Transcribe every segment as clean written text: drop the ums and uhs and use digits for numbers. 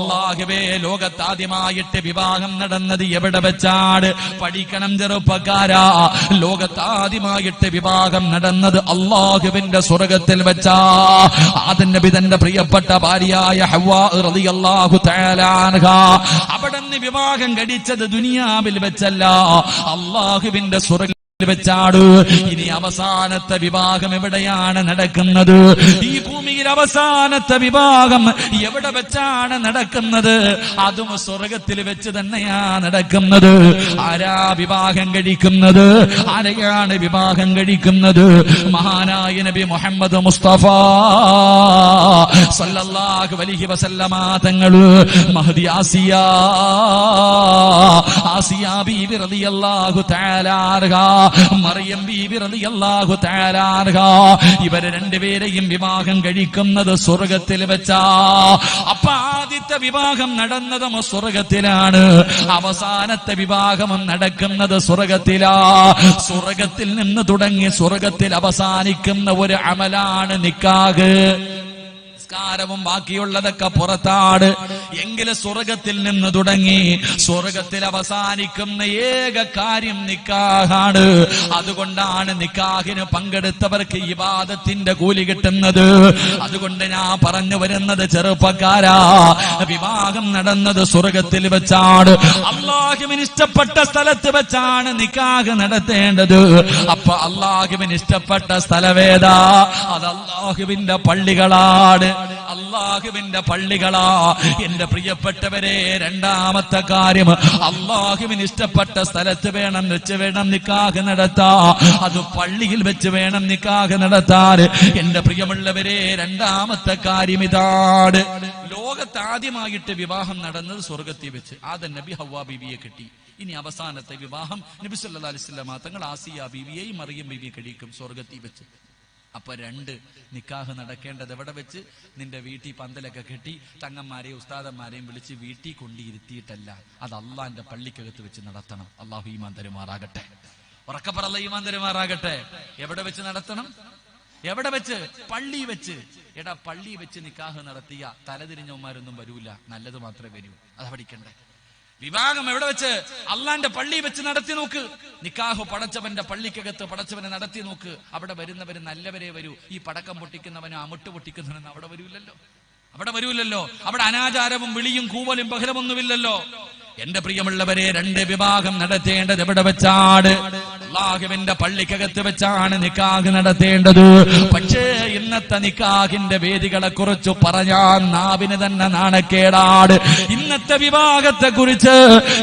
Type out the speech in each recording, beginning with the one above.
അല്ലാഹുവേ, ലോകത്താദ്യമായിട്ട് വിവാഹം നടന്നത് എവിടെ വെച്ചാണ്? പഠിക്കണം ചെറുപ്പക്കാരാ, ലോകത്താദ്യമായിട്ട് വിവാഹം നടന്നത് അല്ലാഹുവിന്റെ സ്വർഗത്തിൽ വെച്ചാ. ആദം നബി തന്റെ പ്രിയപ്പെട്ട ഭാര്യയായ ഹവ്വാ റളിയല്ലാഹു തആല അൻഹാ അവിടുന്ന് വിവാഹം കഴിച്ചത് ദുനിയാവിൽ വെച്ചല്ല, അല്ലാഹുവിന്റെ സ്വർഗത്തിൽ വെച്ചാട്. ഇനി അവസാനത്തെ വിവാഹം എവിടെയാണ് നടക്കുന്നത്? ഈ ഭൂമിയിൽ അവസാനത്തെ വിവാഹം എവിടെ വെച്ചാണ് നടക്കുന്നത്? അതും സ്വർഗത്തിൽ വെച്ച് തന്നെയാ നടക്കുന്നത്. ആരാ വിവാഹം കഴിക്കുന്നത്? ആരെയാണ് വിവാഹം കഴിക്കുന്നത്? മഹാനായ നബി മുഹമ്മദ് മുസ്തഫ സല്ലല്ലാഹു അലൈഹി വസല്ലമ തങ്ങള് മഹദി ആസിയ ബീവി റളിയല്ലാഹു തആല അൻഹാ, മറിയം ബീബി റളിയല്ലാഹു തആല അൻഹാ, ഇവരെ രണ്ടുപേരെയും വിവാഹം കഴിക്കുന്നത് സ്വർഗത്തിൽ വെച്ചാ. അപ്പൊ ആദ്യത്തെ വിവാഹം നടന്നതും സ്വർഗത്തിലാണ്, അവസാനത്തെ വിവാഹം നടക്കുന്നത് സ്വർഗത്തിലാ. സ്വർഗത്തിൽ നിന്ന് തുടങ്ങി സ്വർഗത്തിൽ അവസാനിക്കുന്ന ഒരു അമലാണ് നിക്കാഹ്. ും ബാക്കിയുള്ളതൊക്കെ പുറത്താണ്. എങ്കിലും സ്വർഗത്തിൽ നിന്ന് തുടങ്ങി സ്വർഗത്തിൽ അവസാനിക്കുന്ന ഏക കാര്യം നിക്കാഹാണ്. അതുകൊണ്ടാണ് നിക്കാഹിന് പങ്കെടുത്തവർക്ക് ഇബാദത്തിന്റെ കൂലി കിട്ടുന്നത്. അതുകൊണ്ട് ഞാൻ പറഞ്ഞു വരുന്നത് ചെറുപ്പക്കാരാ, വിവാഹം നടന്നത് സ്വർഗത്തിൽ വെച്ചാണ്, അല്ലാഹുവിന് ഇഷ്ടപ്പെട്ട സ്ഥലത്ത് വെച്ചാണ് നിക്കാഹ് നടത്തേണ്ടത്. അപ്പൊ അല്ലാഹുവിന് ഇഷ്ടപ്പെട്ട സ്ഥലവേദാ? അത് അല്ലാഹുവിന്റെ പള്ളികളാണ്, അല്ലാഹുവിന്റെ പള്ളികളാ. എന്റെ പ്രിയപ്പെട്ടവരെ, രണ്ടാമത്തെ കാര്യം, അല്ലാഹുവിന് ഇഷ്ടപ്പെട്ട സ്ഥലത്ത് വെച്ച് വേണം നിക്കാഹ് നടത്താ. അത് പള്ളിയിൽ വെച്ച് വേണം നിക്കാഹ് നടത്താൻ. എന്റെ പ്രിയമുള്ളവരെ, രണ്ടാമത്തെ കാര്യം ഇതാണ്. ലോകത്ത് ആദ്യമായിട്ട് വിവാഹം നടന്നത് സ്വർഗത്തിൽ വെച്ച്. ആദം നബി ഹവ്വാ ബീവിയെ കിട്ടി. ഇനി അവസാനത്തെ വിവാഹം നബി സല്ലല്ലാഹു അലൈഹി വസല്ലം തങ്ങൾ ആസിയ ബീവിയെയും മറിയം ബീവിയെ കഴിക്കും സ്വർഗത്തിൽ വെച്ച്. അപ്പൊ രണ്ട് നിക്കാഹ് നടക്കേണ്ടത് എവിടെ വെച്ച്? നിന്റെ വീട്ടിൽ പന്തലൊക്കെ കെട്ടി തങ്ങന്മാരെയും ഉസ്താദന്മാരെയും വിളിച്ച് വീട്ടിൽ കൊണ്ടിരുത്തിയിട്ടല്ല, അത് അള്ളാന്റെ പള്ളിക്കകത്ത് വെച്ച് നടത്തണം. അള്ളാഹു ഈമാൻ തരുമാറാകട്ടെ, ഉറക്കപ്പറല്ല ഈമാൻ തരുമാറാകട്ടെ. എവിടെ വെച്ച് നടത്തണം? എവിടെ വെച്ച്? പള്ളി വെച്ച്. എടാ, പള്ളി വെച്ച് നിക്കാഹ് നടത്തിയ തലതിരിഞ്ഞവന്മാരൊന്നും വരൂല, നല്ലത് മാത്രമേ വരൂ. അത് പഠിക്കണ്ടേ? വിവാഹം എവിടെ വെച്ച്? അള്ളാന്റെ പള്ളി വെച്ച് നടത്തി നോക്ക്. നിക്കാഹ് പടച്ചവന്റെ പള്ളിക്കകത്ത് പടച്ചവനെ നടത്തി നോക്ക്. അവിടെ വരുന്നവര് നല്ലവരെ വരൂ. ഈ പടക്കം പൊട്ടിക്കുന്നവനും അമുട്ട് പൊട്ടിക്കുന്നവനും അവിടെ വരൂലല്ലോ. അവിടെ അനാചാരവും വിളിയും കൂവലും ബഹളമൊന്നുമില്ലല്ലോ. എന്റെ പ്രിയമുള്ളവരെ, രണ്ട് വിവാഹം നടത്തേണ്ടത് എവിടെ വെച്ചാണ്? അല്ലാഹുവിന്റെ പള്ളിക്കകത്ത് വെച്ചാണ് നിക്കാഹ് നടത്തേണ്ടത്. പക്ഷേ ഇന്നത്തെ നിക്കാഹിന്റെ വേദികളെ കുറിച്ച് പറഞ്ഞാൽ നാവിന് തന്നെ നാണക്കേടാണ്. ഇന്നത്തെ വിവാഹത്തെ കുറിച്ച്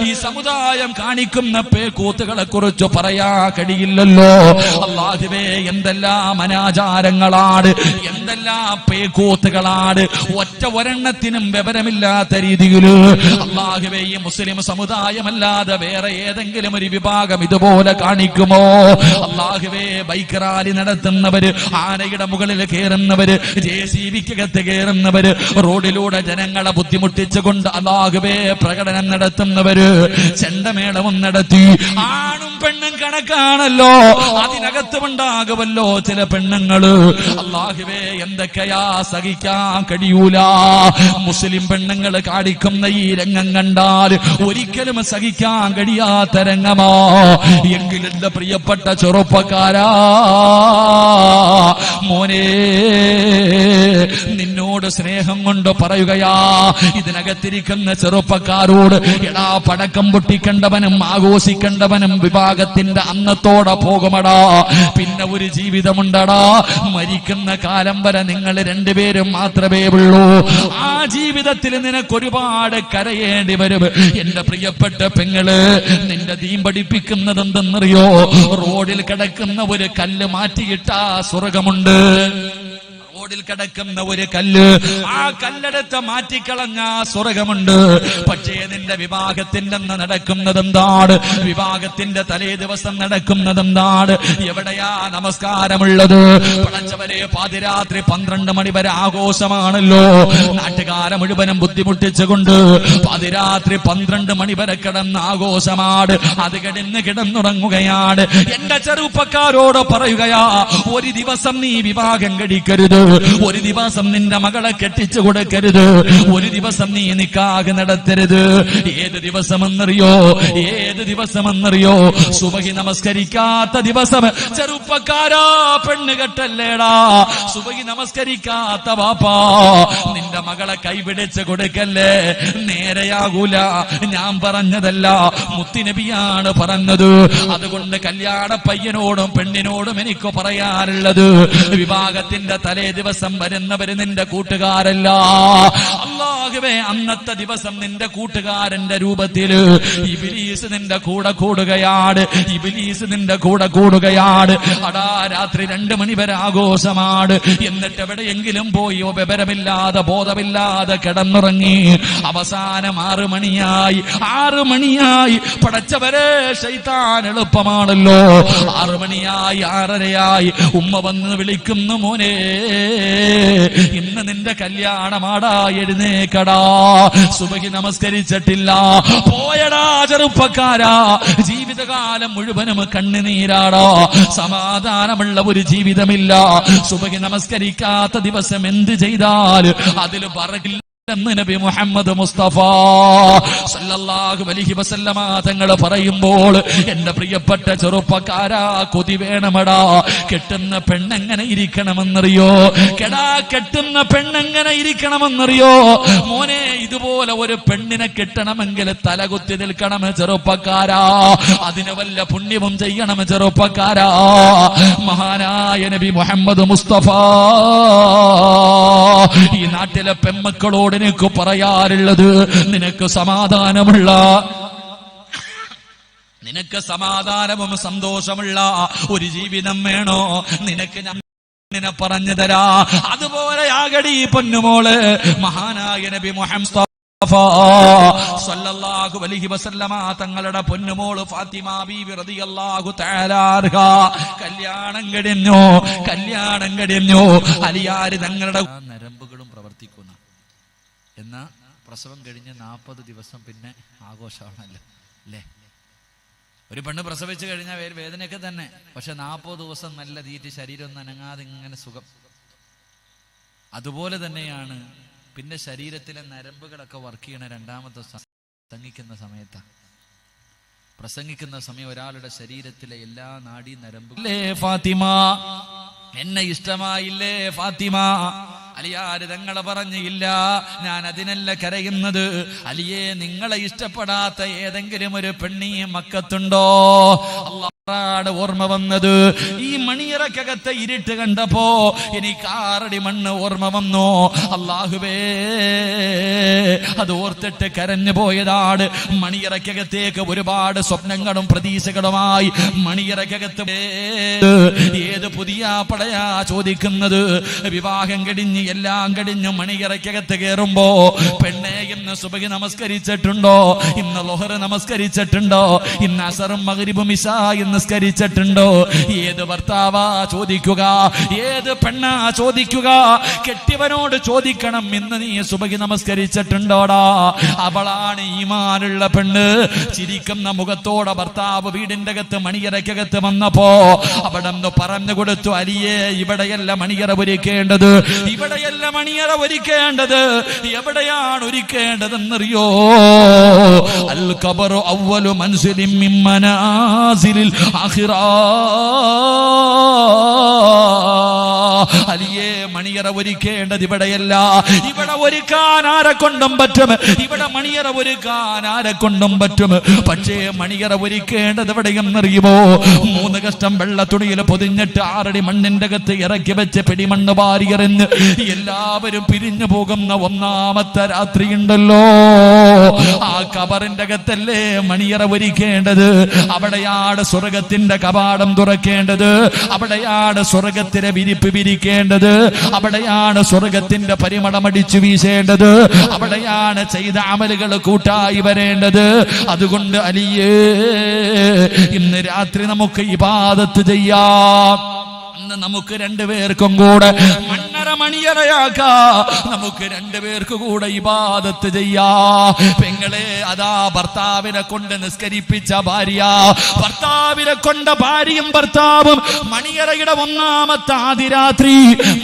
ഈ സമുദായം കാണിക്കുന്ന പേക്കൂത്തുകളെ കുറിച്ച് പറയാ കഴിയില്ലല്ലോ. അല്ലാഹുവേ, എന്തെല്ലാം അനാചാരങ്ങളാണ്, എന്തെല്ലാം പേക്കൂത്തുകളാണ്. ഒരെണ്ണത്തിനും വിവരമില്ലാത്ത രീതിയിൽ അല്ലാഹുവേ, ഈ മുസ്ലിം സമുദായമല്ലാതെ വേറെ ഏതെങ്കിലും ഒരു വിഭാഗം ഇതുപോലെ കാണിക്കുമോ? അല്ലാഹുവേ, ബൈക്ക് റാലി നടത്തുന്നവര്, ആനയുടെ മുകളിൽ കയറുന്നവര്, JCBക്കകത്ത് കയറുന്നവര്, റോഡിലൂടെ ജനങ്ങളെ ബുദ്ധിമുട്ടിച്ചുകൊണ്ട് അല്ലാഹുവേ പ്രകടനം നടത്തുന്നവര്, ചെണ്ടമേളവും നടത്തി. ആണും പെണ്ണും കണക്കാണല്ലോ, അതിനകത്തുമുണ്ടാകുമല്ലോ ചില പെണ്ണുങ്ങള്. അല്ലാഹുവേ, എന്തൊക്കെയാ സഹിക്കാൻ കഴിയൂല. മുസ്ലിം പെണ്ണുങ്ങള് കാണിക്കുന്ന ഈ രംഗം കണ്ടാൽ ഒരിക്കലും സഹിക്കാൻ കഴിയാത്ത രംഗമാ. എങ്കിലും എന്റെ പ്രിയപ്പെട്ട ചെറുപ്പക്കാരാ, മോനെ, നിന്നോട് സ്നേഹം കൊണ്ട് പറയുകയാ, ഇതിനകത്തിരിക്കുന്ന ചെറുപ്പക്കാരോട്, എടാ, പടക്കം പൊട്ടിക്കേണ്ടവനും ആഘോഷിക്കേണ്ടവനും വിവാഹത്തിന്റെ അന്നത്തോടെ പോകുമടാ. പിന്നെ ഒരു ജീവിതമുണ്ടടാ. മരിക്കുന്ന കാലം വരെ നിങ്ങൾ രണ്ടുപേരും മാത്രമേ ഉള്ളൂ. ആ ജീവിതത്തിൽ നിനക്കൊരുപാട് കരയേണ്ടി വരും. എന്റെ പ്രിയപ്പെട്ട പെങ്ങള്, നിന്റെ ദീൻ പഠിപ്പിക്കുന്നത് എന്തെന്നറിയോ? റോഡിൽ കിടക്കുന്ന ഒരു കല്ല് മാറ്റിയിട്ടാ സ്വർഗമുണ്ട്. റോഡിൽ കിടക്കുന്ന ഒരു കല്ല്, ആ കല്ലെടുത്ത് മാറ്റിക്കളഞ്ഞ സ്വർഗമുണ്ട്. പക്ഷേ നിന്റെ വിവാഹത്തിന്റെ അന്ന് നടക്കുന്നതെന്താണ്? വിവാഹത്തിന്റെ തലേ ദിവസം നടക്കുന്നതെന്താണ്? എവിടെയാ നമസ്കാരമുള്ളത്? പടച്ചവരെ, പാതിരാത്രി 12 മണി വരെ ആഘോഷമാണല്ലോ. നാട്ടുകാരെ മുഴുവനും ബുദ്ധിമുട്ടിച്ചുകൊണ്ട് പാതിരാത്രി 12 മണി വരെ കിടന്ന ആഘോഷമാണ്. അത് കിടന്നുറങ്ങുകയാണ്. എന്റെ ചെറുപ്പക്കാരോട് പറയുകയാ, ഒരു ദിവസം നീ വിവാഹം കഴിക്കരുത്. ഒരു ദിവസം നിന്റെ മകളെ കെട്ടിച്ചു കൊടുക്കരുത്, ഒരു ദിവസം നീ നിക്കാഹ് നടത്തരുത്. ഏത് ദിവസമെന്നറിയോ? ഏത് ദിവസമെന്നറിയോ? സുബഹി നമസ്കരിക്കാത്ത ദിവസം. ചെറുപ്പക്കാരാ, പെണ്ണ് കെട്ടല്ലേടാ. സുബഹി നമസ്കരിക്കാത്ത വാപ്പാ, നിന്റെ മകളെ കൈപിടിച്ച് കൊടുക്കല്ലേ, നേരെയാകൂല. ഞാൻ പറഞ്ഞതല്ല, മുത്തുനബിയാണ് പറഞ്ഞത്. അതുകൊണ്ട് കല്യാണ പയ്യനോടും പെണ്ണിനോടും എനിക്ക് പറയാറുള്ളത്, വിവാഹത്തിന്റെ തലേ ദിവസം വരുന്നവര് നിന്റെ കൂട്ടുകാരല്ല. അല്ലാഹുവേ, അന്നത്തെ ദിവസം നിന്റെ കൂട്ടുകാരന്റെ രൂപത്തില് ഇബ്ലീസ് നിന്റെ കൂടെ കൂടുകയാണ്. ഇബ്ലീസ് നിന്റെ കൂടെ കൂടുകയാണ്. അടാ, രാത്രി 2 മണി വരെ ആഘോഷമാണ്. എന്നിട്ട് എവിടെയെങ്കിലും പോയി വിവരമില്ലാതെ ബോധമില്ലാതെ കിടന്നുറങ്ങി. അവസാനം 6 മണിയായി. 6 മണിയായി. പടച്ചവരെ, ശൈത്താൻ എളുപ്പമാണല്ലോ. 6 മണിയായി, 6:30 ഉമ്മ വന്ന് വിളിക്കുന്നു, മോനെ ഇന്ന് നിന്റെ കല്യാണമാടാ, എഴുന്നേക്കടാ. സുബഹി നമസ്കരിച്ചിട്ടില്ല. പോയടാ ചെറുപ്പക്കാരാ, ജീവിതകാലം മുഴുവനും കണ്ണുനീരാടാ. സമാധാനമുള്ള ഒരു ജീവിതമില്ല. സുബഹി നമസ്കരിക്കാത്ത ദിവസം എന്ത് ചെയ്താൽ അതിൽ പറകില്ല എന്ന് നബി മുഹമ്മദ് മുസ്തഫ സല്ലല്ലാഹു അലൈഹി വസല്ലമ തങ്ങൾ പറയുമ്പോൾ, എന്റെ പ്രിയപ്പെട്ട ചെറുപ്പക്കാരാ, കൊതി വേണമടാ. കെട്ടുന്ന പെണ്ണെങ്ങനെ ഇരിക്കണമെന്നറിയോ? കെട്ടുന്ന പെണ്ണെങ്ങനെ ഇരിക്കണമെന്നറിയോ? മോനെ, ഇതുപോലെ ഒരു പെണ്ണിനെ കെട്ടണമെങ്കിൽ തലകുത്തി നിൽക്കണം ചെറുപ്പക്കാരാ. അതിന് വല്ല പുണ്യവും ചെയ്യണം ചെറുപ്പക്കാരാ. മഹാനായ നബി മുഹമ്മദ് മുസ്തഫ ഈ നാട്ടിലെ പെമ്മക്കളോട് എനിക്ക് പറയാറുള്ളത്, നിനക്ക് സമാധാനവും സന്തോഷമുള്ള ഒരു ജീവിതം വേണോ? നിനക്ക് ഞാൻ പറഞ്ഞു തരാ. അതുപോലെ ആകടി പൊന്നുമോള്. മഹാനായ നബി മുഹമ്മദ് സല്ലല്ലാഹു അലൈഹി വസല്ലമ തങ്ങളുടെ പൊന്നുമോള് ഫാത്തിമ ബീവി റളിയല്ലാഹു തആല അൻഹ കല്യാണം കഴിഞ്ഞു. അലിയാര് തങ്ങളുടെ നരമ്പുകളും പ്രവർത്തിക്കുന്ന. എന്നാ പ്രസവം കഴിഞ്ഞ് 40 ദിവസം പിന്നെ ആഘോഷമാണല്ലോ അല്ലേ? ഒരു പെണ്ണ് പ്രസവിച്ചു കഴിഞ്ഞാൽ വേദനയൊക്കെ തന്നെ, പക്ഷെ 40 ദിവസം നല്ല തീറ്റി, ശരീരം ഒന്നും അനങ്ങാതെ ഇങ്ങനെ സുഖം. അതുപോലെ തന്നെയാണ് പിന്നെ ശരീരത്തിലെ നരമ്പുകളൊക്കെ വർക്ക് ചെയ്യണ രണ്ടാമത്തെ പ്രസംഗിക്കുന്ന സമയം ഒരാളുടെ ശരീരത്തിലെ എല്ലാ നാഡീ നരമ്പുകളേ ഫാത്തിമ, എന്നെ ഇഷ്ടമായില്ലേ ഫാത്തിമ? അലിയാര് തങ്ങളെ പറഞ്ഞില്ല, ഞാൻ അതിനല്ല കരയുന്നത്. അലിയെ, നിങ്ങളെ ഇഷ്ടപ്പെടാത്ത ഏതെങ്കിലും ഒരു പെണ്ണീ മക്കത്തുണ്ടോ? അല്ലാഹുവേ, ഓർമ്മ വന്നത് ഈ മണിയറക്കകത്തെ ഇരുട്ട് കണ്ടപ്പോ എനിക്ക് 6 അടി മണ്ണ് ഓർമ്മ വന്നു. അല്ലാഹുവേ, അത് ഓർത്തിട്ട് കരഞ്ഞു പോയതാണ്. മണിയറക്കകത്തേക്ക് ഒരുപാട് സ്വപ്നങ്ങളും പ്രതീക്ഷകളുമായി മണിയറക്കകത്ത് ഏത് പുതിയ പടയാ ചോദിക്കുന്നത്? വിവാഹം കഴിഞ്ഞ് എല്ലാം കഴിഞ്ഞു മണിയറക്കകത്ത് കയറുമ്പോ, പെണ്ണെ ഇന്ന് സുബഹി നമസ്കരിച്ചിട്ടുണ്ടോ? ഇന്ന് ളുഹർ നമസ്കരിച്ചിട്ടുണ്ടോ? ഇന്ന് അസറും മഗ്രിബും ഇശായും നമസ്കരിച്ചിട്ടുണ്ടോ? ഏത് ഭർത്താവാ ചോദിക്കുക? ഏത് പെണ്ണാ ചോദിക്കുക? കെട്ടിയവനോട് ചോദിക്കണം, ഇന്ന് നീ സുബഹി നമസ്കരിച്ചിട്ടുണ്ടോടാ? അവളാണ് ഈമാനുള്ള പെണ്ണ്. ചിരിക്കുന്ന മുഖത്തോടെ ഭർത്താവ് വീടിന്റെ അകത്ത് മണിയറക്കകത്ത് വന്നപ്പോ അവിടെ നിന്ന് പറഞ്ഞു കൊടുത്തു, അലിയേ, ഇവിടെയല്ല മണിയറ ഒരുക്കേണ്ടത്, ഇവിടെയല്ല മണിയറ ഒരുക്കേണ്ടത്. എവിടെയാണ് ഒരുക്കേണ്ടതെന്നറിയോ? അൽ ഖബറു അവ്വലു മൻസിലിൻ മിൻ മനാസിലിൽ ആഖിറ. അലിയേ, മണിയറ ഒരുക്കേണ്ടത് ഇവിടെയല്ല. ഇവിടെ ഒരുക്കാൻ ആരെ കൊണ്ടും പറ്റും, ഇവിടെ മണിയറ ഒരുക്കാൻ ആരെ കൊണ്ടും പറ്റും. പക്ഷേ മണിയറ ഒരുക്കേണ്ടത് എവിടെയെന്നറിയുമോ? 3 കഷ്ടം വെള്ള തുണിയിൽ പൊതിഞ്ഞിട്ട് 6 അടി മണ്ണിന്റെ അകത്ത് ഇറക്കി വെച്ച് പിടിമണ്ണ് വാരിയെറിഞ്ഞ് എല്ലാവരും പിരിഞ്ഞു പോകുന്ന 1ാമത്തെ രാത്രി ഉണ്ടല്ലോ, ആ ഖബറിന്റെ അകത്തല്ലേ മണിയറ ഒരുക്കേണ്ടത്. അവിടെയാണ് സ്വർഗത്തിന്റെ കവാടം തുറക്കേണ്ടത്, അവിടെയാണ് സ്വർഗത്തിലെ വിരിപ്പ് വിരിക്കേണ്ടത്, അവിടെയാണ് സ്വർഗത്തിന്റെ പരിമളമടിച്ചു വീശേണ്ടത്, അവിടെയാണ് ചെയ്ത അമലുകൾ കൂട്ടായി വരേണ്ടത്. അതുകൊണ്ട് അലിയേ, ഇന്ന് രാത്രി നമുക്ക് ഇബാദത്ത് ചെയ്യാം. നമുക്ക് രണ്ടുപേർക്കും കൂടെ മണ്ണറ മണിയറയാക്കാ, നമുക്ക് രണ്ടുപേർക്ക് കൂടെ ഇബാദത്ത് ചെയ്യാ. പെങ്ങളെ, അതാ ഭർത്താവിനെ കൊണ്ട് നിസ്കരിപ്പിച്ച ഭാര്യ, ഭർത്താവിനെ കൊണ്ട് ഭാര്യയും ഭർത്താവും മണിയറയുടെ ഒന്നാമത്തെ ആദിരാത്രി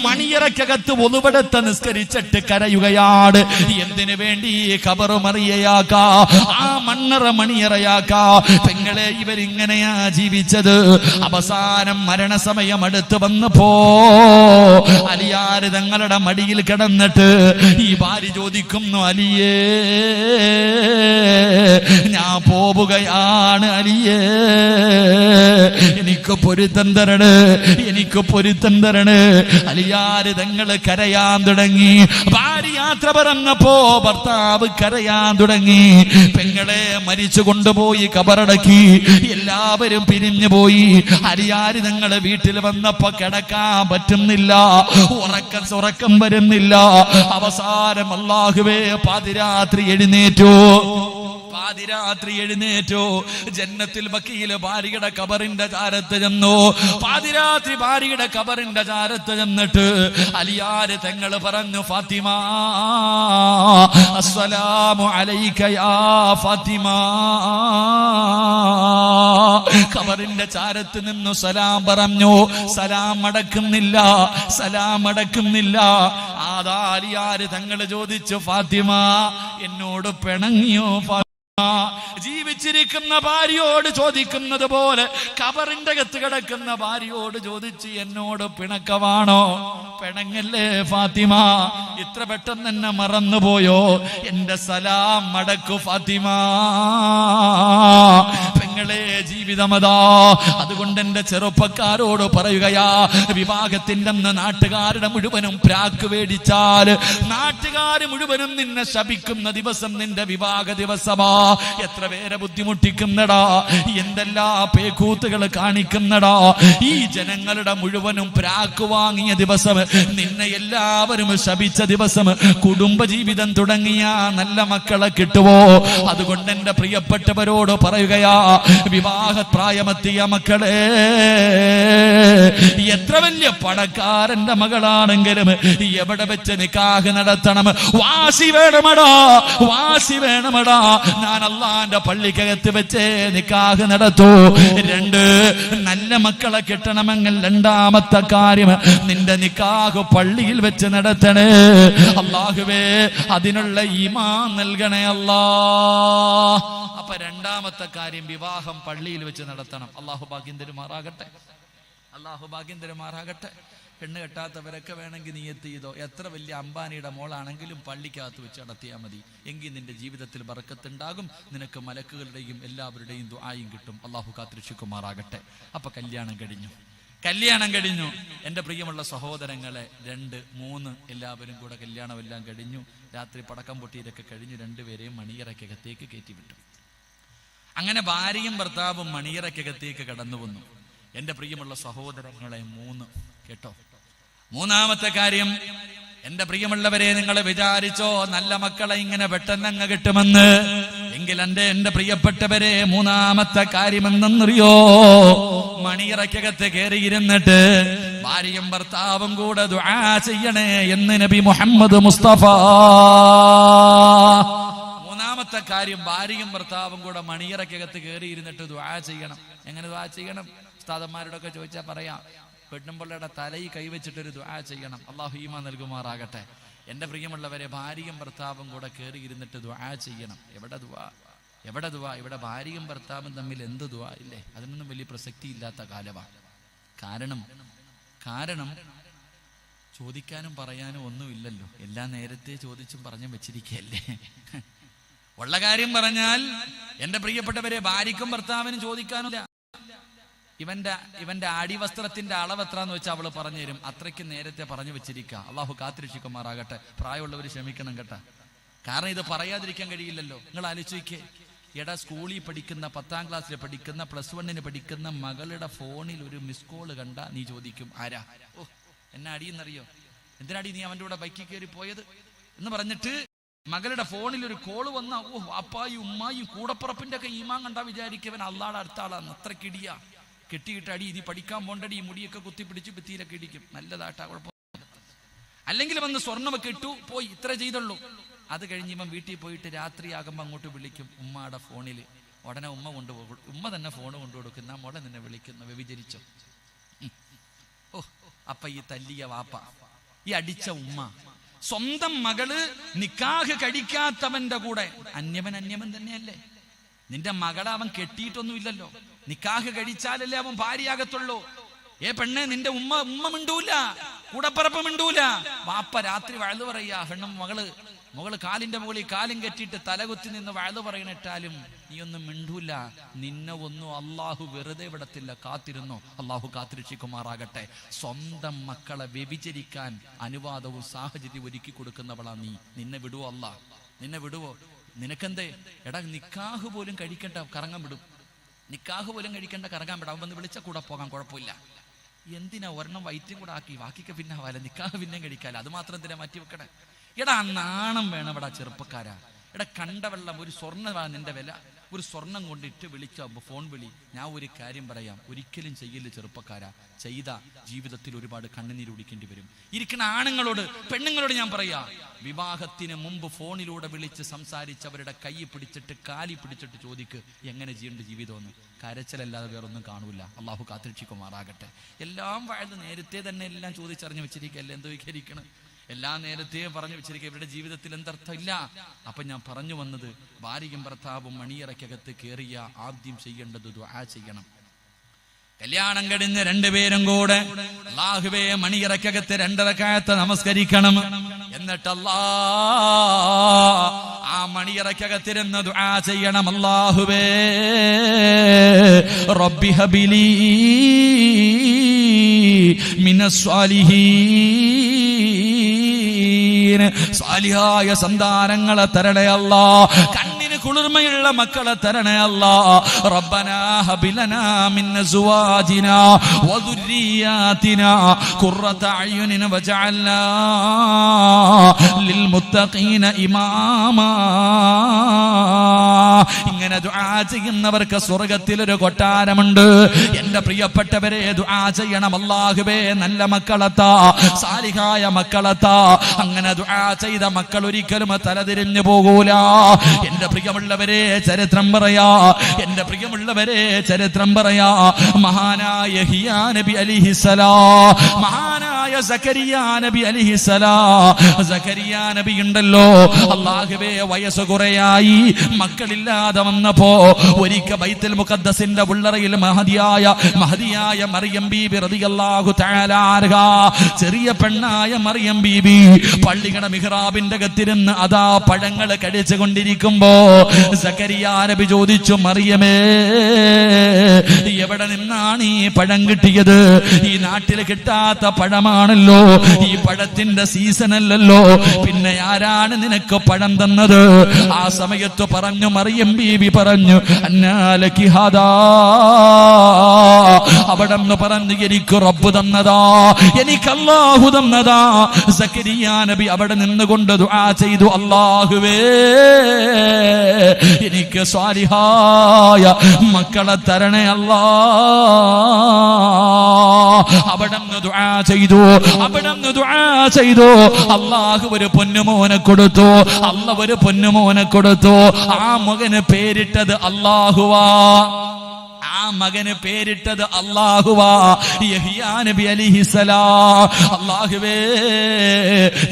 മണിയറയ്ക്കകത്ത് ഒന്നുപെടുത്ത നിസ്കരിച്ചിട്ട് കരയുകയാണ്. എന്തിനു വേണ്ടി? ഖബറ് മറിയയാക്കാ, ആ മണ്ണറ മണിയറയാക്കാ. പെങ്ങളെ, ഇവരിങ്ങനെയാ ജീവിച്ചത്. അവസാനം മരണസമയം അടുത്ത് വന്നപ്പോ അലിയാര് തങ്ങളുടെ മടിയിൽ കിടന്നിട്ട് ഈ ഭാര്യ ചോദിക്കുന്നു, അലിയേ, ഞാൻ പോവുകയാണ് അലിയേ, എനിക്ക് പൊരുത്തം തരണേ, എനിക്ക് പൊരുത്തം തരണേ. അലിയാര് തങ്ങള് കരയാൻ തുടങ്ങി. ഭാര്യ യാത്ര പറഞ്ഞപ്പോ ഭർത്താവ് കരയാൻ തുടങ്ങി. പെങ്ങളെ, മരിച്ചു കൊണ്ടുപോയി കബറടക്കി. എല്ലാവരും പിരിഞ്ഞു പോയി. അലിയാര് തങ്ങള് വീട്ടിൽ വന്നപ്പോ കിടക്കാൻ പറ്റുന്നില്ല, ഉറക്കം വരുന്നില്ല. അവസാനം അല്ലാഹുവേ, പാതിരാത്രി എഴുന്നേറ്റു. ജന്നത്തിൽ ബഖീല് ഭാര്യയുടെ ഖബറിന്റെ ചാരത്ത് ചെന്നു. പാതിരാത്രി ഭാര്യയുടെ ഖബറിന്റെ ചാരത്ത് ചെന്നിട്ട് അലിയാര് തങ്ങൾ പറഞ്ഞു, ഫാത്തിമ, അസ്സലാമു അലൈക യാ ഫാത്തിമ. ഖബറിന്റെ ചാരത്ത് നിന്നു സലാം പറഞ്ഞു. സലാം അടക്കുന്നില്ല. ആദാ അലിയാര് തങ്ങൾ ചോദിച്ചു, ഫാത്തിമ, എന്നോട് പിണങ്ങിയോ? ജീവിച്ചിരിക്കുന്ന ഭാര്യയോട് ചോദിക്കുന്നത് പോലെ ഖബറിന്റെ അകത്ത് കിടക്കുന്ന ഭാര്യയോട് ചോദിച്ച്, എന്നോട് പിണക്കമാണോ? പിണങ്ങല്ലേ ഫാത്തിമ, ഇത്ര പെട്ടെന്ന് എന്നെ മറന്നുപോയോ? എന്റെ സലാം മടക്കു ഫാത്തിമ. പെങ്ങളെ, ജീവിതമതാ. അതുകൊണ്ട് എന്റെ ചെറുപ്പക്കാരോട് പറയുകയാ, വിവാഹത്തിന്റെ അന്ന് നാട്ടുകാരുടെ മുഴുവനും പ്രാക്ക് വേടിച്ചാൽ, നാട്ടുകാര് മുഴുവനും നിന്നെ ശപിക്കുന്ന ദിവസം നിന്റെ വിവാഹ ദിവസമാ. എത്ര പേരെ ബുദ്ധിമുട്ടിക്കുന്നടാ, എന്തെല്ലാ പേക്കൂത്തുകൾ കാണിക്കുന്നടാ. ഈ ജനങ്ങളുടെ മുഴുവനും പ്രാക്ക് വാങ്ങിയ ദിവസം, നിന്നെ എല്ലാവരും ശപിച്ച ദിവസം, കുടുംബജീവിതം തുടങ്ങിയ നല്ല മക്കളെ കിട്ടുവോ? അതുകൊണ്ട് എന്റെ പ്രിയപ്പെട്ടവരോട് പറയുകയാ, വിവാഹപ്രായമെത്തിയ മക്കളെ, എത്ര വലിയ പണക്കാരന്റെ മകളാണെങ്കിലും എവിടെ വെച്ച് നിക്കാഹ് നടത്തണം? വാശി വേണമടാ. ഞാൻ അള്ളാന്റെ പള്ളിക്കകത്ത് വെച്ച് നിക്കാഹ് നടത്തൂ. 2 നല്ല മക്കളെ കിട്ടണമെങ്കിൽ രണ്ടാമത്തെ കാര്യം, നിന്റെ നിക്കാഹ് പള്ളിയിൽ വെച്ച് നടത്തണേ. അല്ലാഹുവേ, അതിനുള്ള ഈമാൻ നൽകണേ അല്ലാ. അപ്പൊ രണ്ടാമത്തെ കാര്യം, വിവാഹം പള്ളിയിൽ വെച്ച് നടത്തണം. അല്ലാഹു ഭാഗ്യം തരുമാറാകട്ടെ. പെണ്ണ് കെട്ടാത്തവരൊക്കെ വേണമെങ്കിൽ നിയത്ത് ചെയ്തോ. എത്ര വലിയ അംബാനിയുടെ മോളാണെങ്കിലും പള്ളിക്കകത്ത് വെച്ച് നടത്തിയാൽ മതി. എങ്കിൽ നിന്റെ ജീവിതത്തിൽ ബറക്കത്തുണ്ടാകും. നിനക്ക് മലക്കുകളുടെയും എല്ലാവരുടെയും ദുആയും കിട്ടും. അല്ലാഹു കാത്തുരക്ഷിക്കുമാറാകട്ടെ. അപ്പൊ കല്യാണം കഴിഞ്ഞു. എൻ്റെ പ്രിയമുള്ള സഹോദരങ്ങളെ, 2, 3 എല്ലാവരും കൂടെ കല്യാണമെല്ലാം കഴിഞ്ഞു. രാത്രി പടക്കം പൊട്ടിയിലൊക്കെ കഴിഞ്ഞു. 2 പേരെയും മണിയറയ്ക്കകത്തേക്ക് കയറ്റിവിട്ടു. അങ്ങനെ ഭാര്യയും ഭർത്താവും മണിയറയ്ക്കകത്തേക്ക് കടന്നു വന്നു. എൻ്റെ പ്രിയമുള്ള സഹോദരങ്ങളെ, 3 കേട്ടോ. മൂന്നാമത്തെ കാര്യം, എന്റെ പ്രിയമുള്ളവരെ, നിങ്ങൾ വിചാരിച്ചോ നല്ല മക്കളെ ഇങ്ങനെ പെട്ടെന്നങ്ങ് കിട്ടുമെന്ന്? എങ്കിൽ എന്റെ പ്രിയപ്പെട്ടവരെ, മൂന്നാമത്തെ കാര്യം എന്തെന്നറിയോ? മണിയറയ്ക്കകത്ത് കയറിയിരുന്നിട്ട് ഭാര്യയും ഭർത്താവും കൂടെ ദുആ ചെയ്യണേ എന്ന് നബി മുഹമ്മദ് മുസ്തഫ. മൂന്നാമത്തെ കാര്യം, ഭാര്യയും ഭർത്താവും കൂടെ മണിയറയ്ക്കകത്ത് കയറിയിരുന്നിട്ട് ദുആ ചെയ്യണം. എങ്ങനെ ദുആ ചെയ്യണം? ഉസ്താദന്മാരോടൊക്കെ ചോദിച്ചാൽ പറയാം. പെണ്ണുമ്പിള്ളയുടെ തലയിൽ കൈവച്ചിട്ടൊരു ദുആ ചെയ്യണം. അല്ലാഹു ഈമാൻ നൽകുമാറാകട്ടെ. എൻ്റെ പ്രിയമുള്ളവരെ, ഭാര്യയും ഭർത്താവും കൂടെ കയറി ഇരുന്നിട്ട് ദുആ ചെയ്യണം. എവിടെ ദുആ? ഇവിടെ ഭാര്യയും ഭർത്താവും തമ്മിൽ എന്ത് ദുആ ഇല്ലേ? അതിനൊന്നും വലിയ പ്രസക്തി ഇല്ലാത്ത കാലമാണ്. കാരണം ചോദിക്കാനും പറയാനും ഒന്നുമില്ലല്ലോ. എല്ലാം നേരത്തെ ചോദിച്ചും പറഞ്ഞും വെച്ചിരിക്കുകയല്ലേ. ഉള്ള കാര്യം പറഞ്ഞാൽ, എൻ്റെ പ്രിയപ്പെട്ടവരെ, ഭാര്യയ്ക്കും ഭർത്താവിനും ചോദിക്കാനില്ല. ഇവന്റെ അടിവസ്ത്രത്തിന്റെ അളവ് എത്രാന്ന് വെച്ചാൽ അവള് പറഞ്ഞു തരും. അത്രയ്ക്ക് നേരത്തെ പറഞ്ഞു വെച്ചിരിക്കുക. അള്ളാഹു കാത്തിരക്ഷിക്കുമാറാകട്ടെ. പ്രായമുള്ളവർ ക്ഷമിക്കണം കേട്ടാ. കാരണം ഇത് പറയാതിരിക്കാൻ കഴിയില്ലല്ലോ. നിങ്ങൾ ആലോചിക്കേ, സ്കൂളിൽ പഠിക്കുന്ന, 10ാം ക്ലാസ്സിൽ പഠിക്കുന്ന, +1 പഠിക്കുന്ന മകളുടെ ഫോണിൽ ഒരു മിസ് കോള് കണ്ട നീ ചോദിക്കും, ആരാ? ഓ, എന്നെ അടിയെന്നറിയോ? എന്തിനാടി നീ അവന്റെ കൂടെ ബൈക്കിൽ കയറി പോയത് എന്ന് പറഞ്ഞിട്ട് മകളുടെ ഫോണിൽ ഒരു കോള് വന്ന, ഓ, അപ്പായും ഉമ്മായും കൂടപ്പുറപ്പിന്റെ ഒക്കെ ഈമാൻ കണ്ടാ വിചാരിക്കവൻ അള്ളാടെ അടുത്ത ആളാന്ന്. അത്രക്കിടിയാ കെട്ടിയിട്ട് അടി, ഇനി പഠിക്കാൻ പോണ്ടടി, മുടിയൊക്കെ കുത്തിപ്പിടിച്ച് ഭിത്തിയിലൊക്കെ ഇടിക്കും. നല്ലതാട്ടാ, കുഴപ്പം. അല്ലെങ്കിൽ വന്ന് സ്വർണ്ണമൊക്കെ ഇട്ടു പോയി, ഇത്ര ചെയ്തുള്ളൂ. അത് കഴിഞ്ഞ് ഇവൻ വീട്ടിൽ പോയിട്ട് രാത്രിയാകുമ്പോൾ അങ്ങോട്ട് വിളിക്കും ഉമ്മയുടെ ഫോണിൽ. ഉടനെ ഉമ്മ കൊണ്ടുപോകും, ഉമ്മ തന്നെ ഫോൺ കൊണ്ടുകൊടുക്കുന്ന, മോളെ നിന്നെ വിളിക്കുന്ന, വ്യഭിചരിച്ചോ. ഓ, അപ്പൊ ഈ തല്ലിയ വാപ്പ, ഈ അടിച്ച ഉമ്മ, സ്വന്തം മകള് നിക്കാഹ് കഴിക്കാത്തവന്റെ കൂടെ, അന്യമൻ തന്നെയല്ലേ. നിന്റെ മകളെ അവൻ കെട്ടിയിട്ടൊന്നുമില്ലല്ലോ, നിക്കാഹ് കഴിച്ചാലല്ലേ അവൻ ഭാര്യയാകത്തുള്ളൂ. പെണ്ണെ, നിന്റെ ഉമ്മ മിണ്ടൂല, കൂടപ്പറപ്പ് മിണ്ടൂല. വാപ്പ രാത്രി വഴുതു പറയാ, പെണ്ണും മകള് കാലിന്റെ മുകളിൽ കാലും കെട്ടിയിട്ട് തലകുത്തി നിന്ന് വഴുതു പറയണിട്ടാലും നീയൊന്നും മിണ്ടൂല. നിന്നെ ഒന്നും അള്ളാഹു വെറുതെ വിടത്തില്ല, കാത്തിരുന്നോ. അള്ളാഹു കാത്തിരക്ഷിക്കുമാറാകട്ടെ. സ്വന്തം മക്കളെ വ്യഭിചരിക്കാൻ അനുവാദവും സാഹചര്യം ഒരുക്കി കൊടുക്കുന്നവളാ നീ. നിന്നെ വിടുവോ അല്ലാഹ്? നിന്നെ വിടുവോ? നിനക്കെന്തേ? എടാ, നിക്കാഹ് പോലും കഴിക്കണ്ട, കറങ്ങാൻ വിടും. നിക്കാഹ് പോലും കഴിക്കേണ്ട, കറങ്ങാൻ വിടാം. വന്ന് വിളിച്ച കൂടെ പോകാൻ, കുഴപ്പമില്ല. എന്തിനാ ഒരെണ്ണം വയറ്റും കൂടെ ആക്കി, ബാക്കിക്ക് പിന്നെ ആവാല, നിക്കാഹ് പിന്നെയും കഴിക്കാല, അത് മാത്രം എന്തിനാ മാറ്റി വെക്കണേ? എടാ, നാണം വേണം എടാ ചെറുപ്പക്കാരാ. എടാ, കണ്ട വെള്ളം, ഒരു സ്വർണ്ണമാണ് നിന്റെ വില. ഒരു സ്വർണം കൊണ്ടിട്ട് വിളിച്ച ഫോൺ വിളി. ഞാൻ ഒരു കാര്യം പറയാം, ഒരിക്കലും ചെയ്യില്ല ചെറുപ്പക്കാരാ. ചെയ്ത ജീവിതത്തിൽ ഒരുപാട് കണ്ണുനീര് കുടിക്കേണ്ടി വരും. ഇരിക്കുന്ന ആണുങ്ങളോട്, പെണ്ണുങ്ങളോട് ഞാൻ പറയാ, വിവാഹത്തിന് മുമ്പ് ഫോണിലൂടെ വിളിച്ച് സംസാരിച്ചവരുടെ കൈ പിടിച്ചിട്ട്, കാലി പിടിച്ചിട്ട് ചോദിക്ക് എങ്ങനെ ചെയ്യേണ്ട ജീവിതമെന്ന്. കരച്ചിലല്ലാതെ വേറൊന്നും കാണൂല. അള്ളാഹു കാത്തിരക്ഷിക്കുമാറാകട്ടെ. എല്ലാം വാഴ്ന്ന് നേരത്തെ തന്നെ എല്ലാം ചോദിച്ചറിഞ്ഞു വെച്ചിരിക്കുകയല്ലേ, എന്തോ വിചാരിക്കണം. എല്ലാം നേരത്തെ പറഞ്ഞു വെച്ചിരിക്കുക. ഇവരുടെ ജീവിതത്തിൽ എന്തർത്ഥം ഇല്ല. അപ്പൊ ഞാൻ പറഞ്ഞു വന്നത്, ഭാര്യയും ഭർത്താവും മണിയറയ്ക്കകത്ത് കയറിയ ആദ്യം ചെയ്യേണ്ടത് ദുആ ചെയ്യണം. കല്യാണം കഴിഞ്ഞ് രണ്ടുപേരും കൂടെ അല്ലാഹുവേ മണിയറയ്ക്കകത്ത് 2 റക്അത്ത് നമസ്കരിക്കണം. എന്നിട്ട് ആ മണിയറയ്ക്കകത്തിരുന്ന് ദുആ ചെയ്യണം. അല്ലാഹുവേ റബ്ബി ഹബിലി മിനസ് സ്വാലിഹീൻ, സാലിഹായ സന്താനങ്ങളെ തരണേ അല്ലാ. കണ്ണിന് കുളിർമയുള്ള മക്കളെ തരണേ അല്ലാ. റബ്ബനാ ഹബിലനാ മിൻ അസ്വാജിനാ വദുർരിയാതിനാ ഖുർറത അയ്യുനിൻ വജഅൽനാ ലിൽമുത്തഖീന ഇമാമാ. ഇങ്ങനെ ദുആ ചെയ്യുന്നവർക്ക് സ്വർഗ്ഗത്തിൽ ഒരു കൊട്ടാരമുണ്ട്. എന്റെ പ്രിയപ്പെട്ടവരെ, ദുആ ചെയ്യണം. അല്ലാഹുവേ നല്ല മക്കളെത്താ, സാലിഹായ മക്കളെത്താ. അങ്ങനെ ദുആ ചെയ്ത മക്കൾ ഒരിക്കലും തലതിരിഞ്ഞു പോകൂല. എന്റെ പ്രിയമുള്ളവരെ, ചരിത്രം പറയാ. എന്റെ പ്രിയമുള്ളവരെ, ചരിത്രം പറയാ. മഹാനായ യഹ്യാ നബി അലൈഹിസ്സലാം, മഹാനായ സക്കരിയാ നബി അലൈഹിസ്സലാം. സക്കരിയാ നബി ഉണ്ടല്ലോ, അല്ലാഹുവേ വയസ്സ് കുറയായി, മക്കളില്ലാതെ വന്നപ്പോ ഒരിക്കൽ ബൈത്തുൽ മുഖദ്ദസിന്റെ ഉള്ളറയിൽ മഹദിയായ മറിയം ബീബി റളിയല്ലാഹു തആല അൻഹ, ചെറിയ പെണ്ണായ മറിയം ബീബി പള്ളിയുടെ മിഹ്റാബിന്റെ അകത്തിരുന്ന് അതാ പഴങ്ങൾ കഴിച്ചു കൊണ്ടിരിക്കുമ്പോ സക്കരിയാ നബി ചോദിച്ചു, മറിയമേ, എവിടെ നിന്നാണ് ഈ പഴം കിട്ടിയത്? ഈ നാട്ടിൽ കിട്ടാത്ത പഴമാണല്ലോ, ഈ പഴത്തിന്റെ സീസണല്ലല്ലോ, പിന്നെ ആരാണ് നിനക്ക് പഴം തന്നത്? ആ സമയത്ത് പറഞ്ഞു, മറിയം ബീബി പറഞ്ഞു, അന്നാലകി ഹാദാ, അവിടെന്ന് പറഞ്ഞു, എനിക്ക് റബ്ബ് തന്നതാ, എനിക്ക് അല്ലാഹു തന്നതാ. സക്കരിയാ നബി അവിടെ നിന്നുകൊണ്ട് ദുആ ചെയ്തു, അല്ലാഹുവേ എനിക്ക് സ്വാലിഹായ മക്കളെ തരണേ അല്ലാ. അവിടെന്ന് ദുആ ചെയ്തു, അവിടെന്ന് ദുആ ചെയ്തു. അല്ലാഹു ഒരു പൊന്നുമോനെ കൊടുത്തു, അല്ലാഹു ഒരു പൊന്നുമോനെ കൊടുത്തു. ആ മകന് പേരിട്ടത് അല്ലാഹുവാ. ആ മകന് പേരിട്ടത് അല്ലാഹുവാ, യഹ്യാ നബി അലൈഹിസ്സലാം. അല്ലാഹുവേ,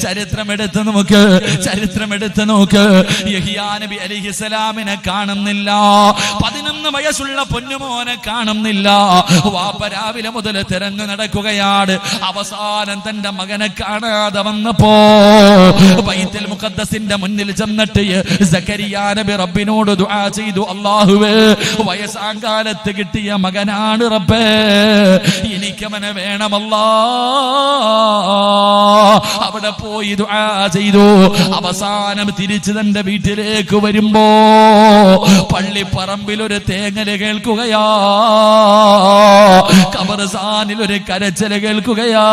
ചരിത്രമെടുത്ത് നോക്ക്. യഹ്യാ നബി അലൈഹിസ്സലാമിനെ കാണുന്നില്ല. 11 വയസ്സുള്ള പൊന്നുമോനെ കാണുന്നില്ല. വാപ്പ രാവിലെ മുതൽ തിരഞ്ഞു നടക്കുകയാണ്. അവസാനം തന്റെ മകനെ കാണാതെ വന്നപ്പോ ബൈത്തുൽ മുഖദ്ദസിന്റെ മുന്നിൽ ചെന്നിട്ട് സക്കരിയാ നബി റബ്ബിനോട് ദുആ ചെയ്തു, അല്ലാഹുവേ വയസ്സാങ്കാലത്ത് കിട്ടിയ മകനാണ് റബ്ബേ, എനിക്കവനെ വേണമല്ലാ. അവിടെ പോയി ദുആ ചെയ്തു. അവസാനം തിരിച്ചു തന്റെ വീട്ടിലേക്ക് വരുമ്പോ പള്ളിപ്പറമ്പിൽ ഒരു തേങ്ങല് കേൾക്കുകയാ, ഖബർസ്ഥാനിൽ ഒരു കരച്ചില് കേൾക്കുകയാ.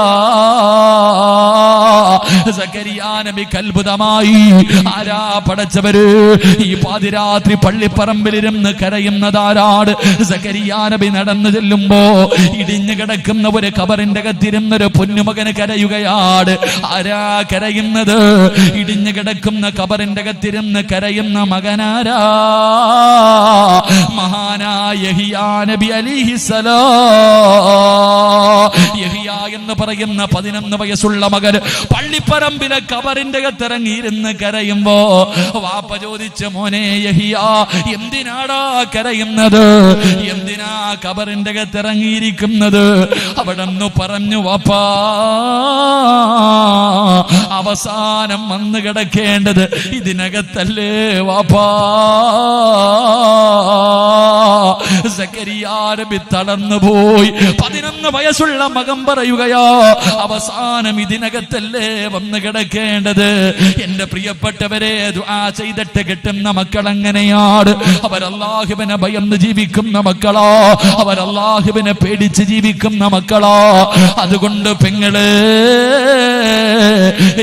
സക്കരിയാ നബിക്ക് അത്ഭുതമായി. ആരാ പടച്ചവര്? ഈ പാതിരാത്രി പള്ളിപ്പറമ്പിലിരുന്ന് കരയുന്നതാരാട്? സക്കരിയാ നബി നടന്നു ചെല്ലുമ്പോ ഇടിഞ്ഞു കിടക്കുന്ന ഒരു ഖബറിന്റെ അകത്തിരുന്നൊരു പൊന്നുമകന് കരയുകയാണ്. ആരാ കരയുന്നത്? ഇടിഞ്ഞു കിടക്കുന്ന ഖബറിന്റെ അകത്തിരുന്ന് കരയുന്ന മകനാരാ? മഹാനായ യഹ്യാ നബി അലൈഹിസ്സലാം. യഹ്യാ എന്ന് പറയുന്ന 11 വയസ്സുള്ള മകൻ പള്ളിപ്പറമ്പിലെ ഖബറിന്റെ അകത്തിറങ്ങിയിരുന്ന് കരയുമ്പോ വാപ്പ ചോദിച്ച, മോനെ യഹ്യാ, എന്തിനാടാ കരയുന്നത്? എന്തിനാ ഖബറിന്റെ അകത്തിറങ്ങിയിരിക്കുന്നത്? അവിടെ നിന്ന് പറഞ്ഞു, വാപ്പാ, അവസാനം വന്ന് കിടക്കേണ്ടത് ഇതിനകത്തല്ലേ വാപ്പാ. സക്കരിയാ നബി തളർന്നുപോയി. 11 വയസ്സുള്ള മകൻ പറയുകയോ, അവസാനം ഇതിനകത്തല്ലേ വന്ന് കിടക്കേണ്ടത്? എന്റെ പ്രിയപ്പെട്ടവരെ, ദുആ ചെയ്തിട്ട് കിട്ടുന്ന മക്കൾ എങ്ങനെയാണ്? അവർ അല്ലാഹുവിനെ ഭയന്ന് ജീവിക്കുന്ന മക്കളോ, അവർ അല്ലാഹുവിനെ പേടിച്ച് ജീവിക്കുന്ന മക്കളോ. അതുകൊണ്ട് പെങ്ങളെ,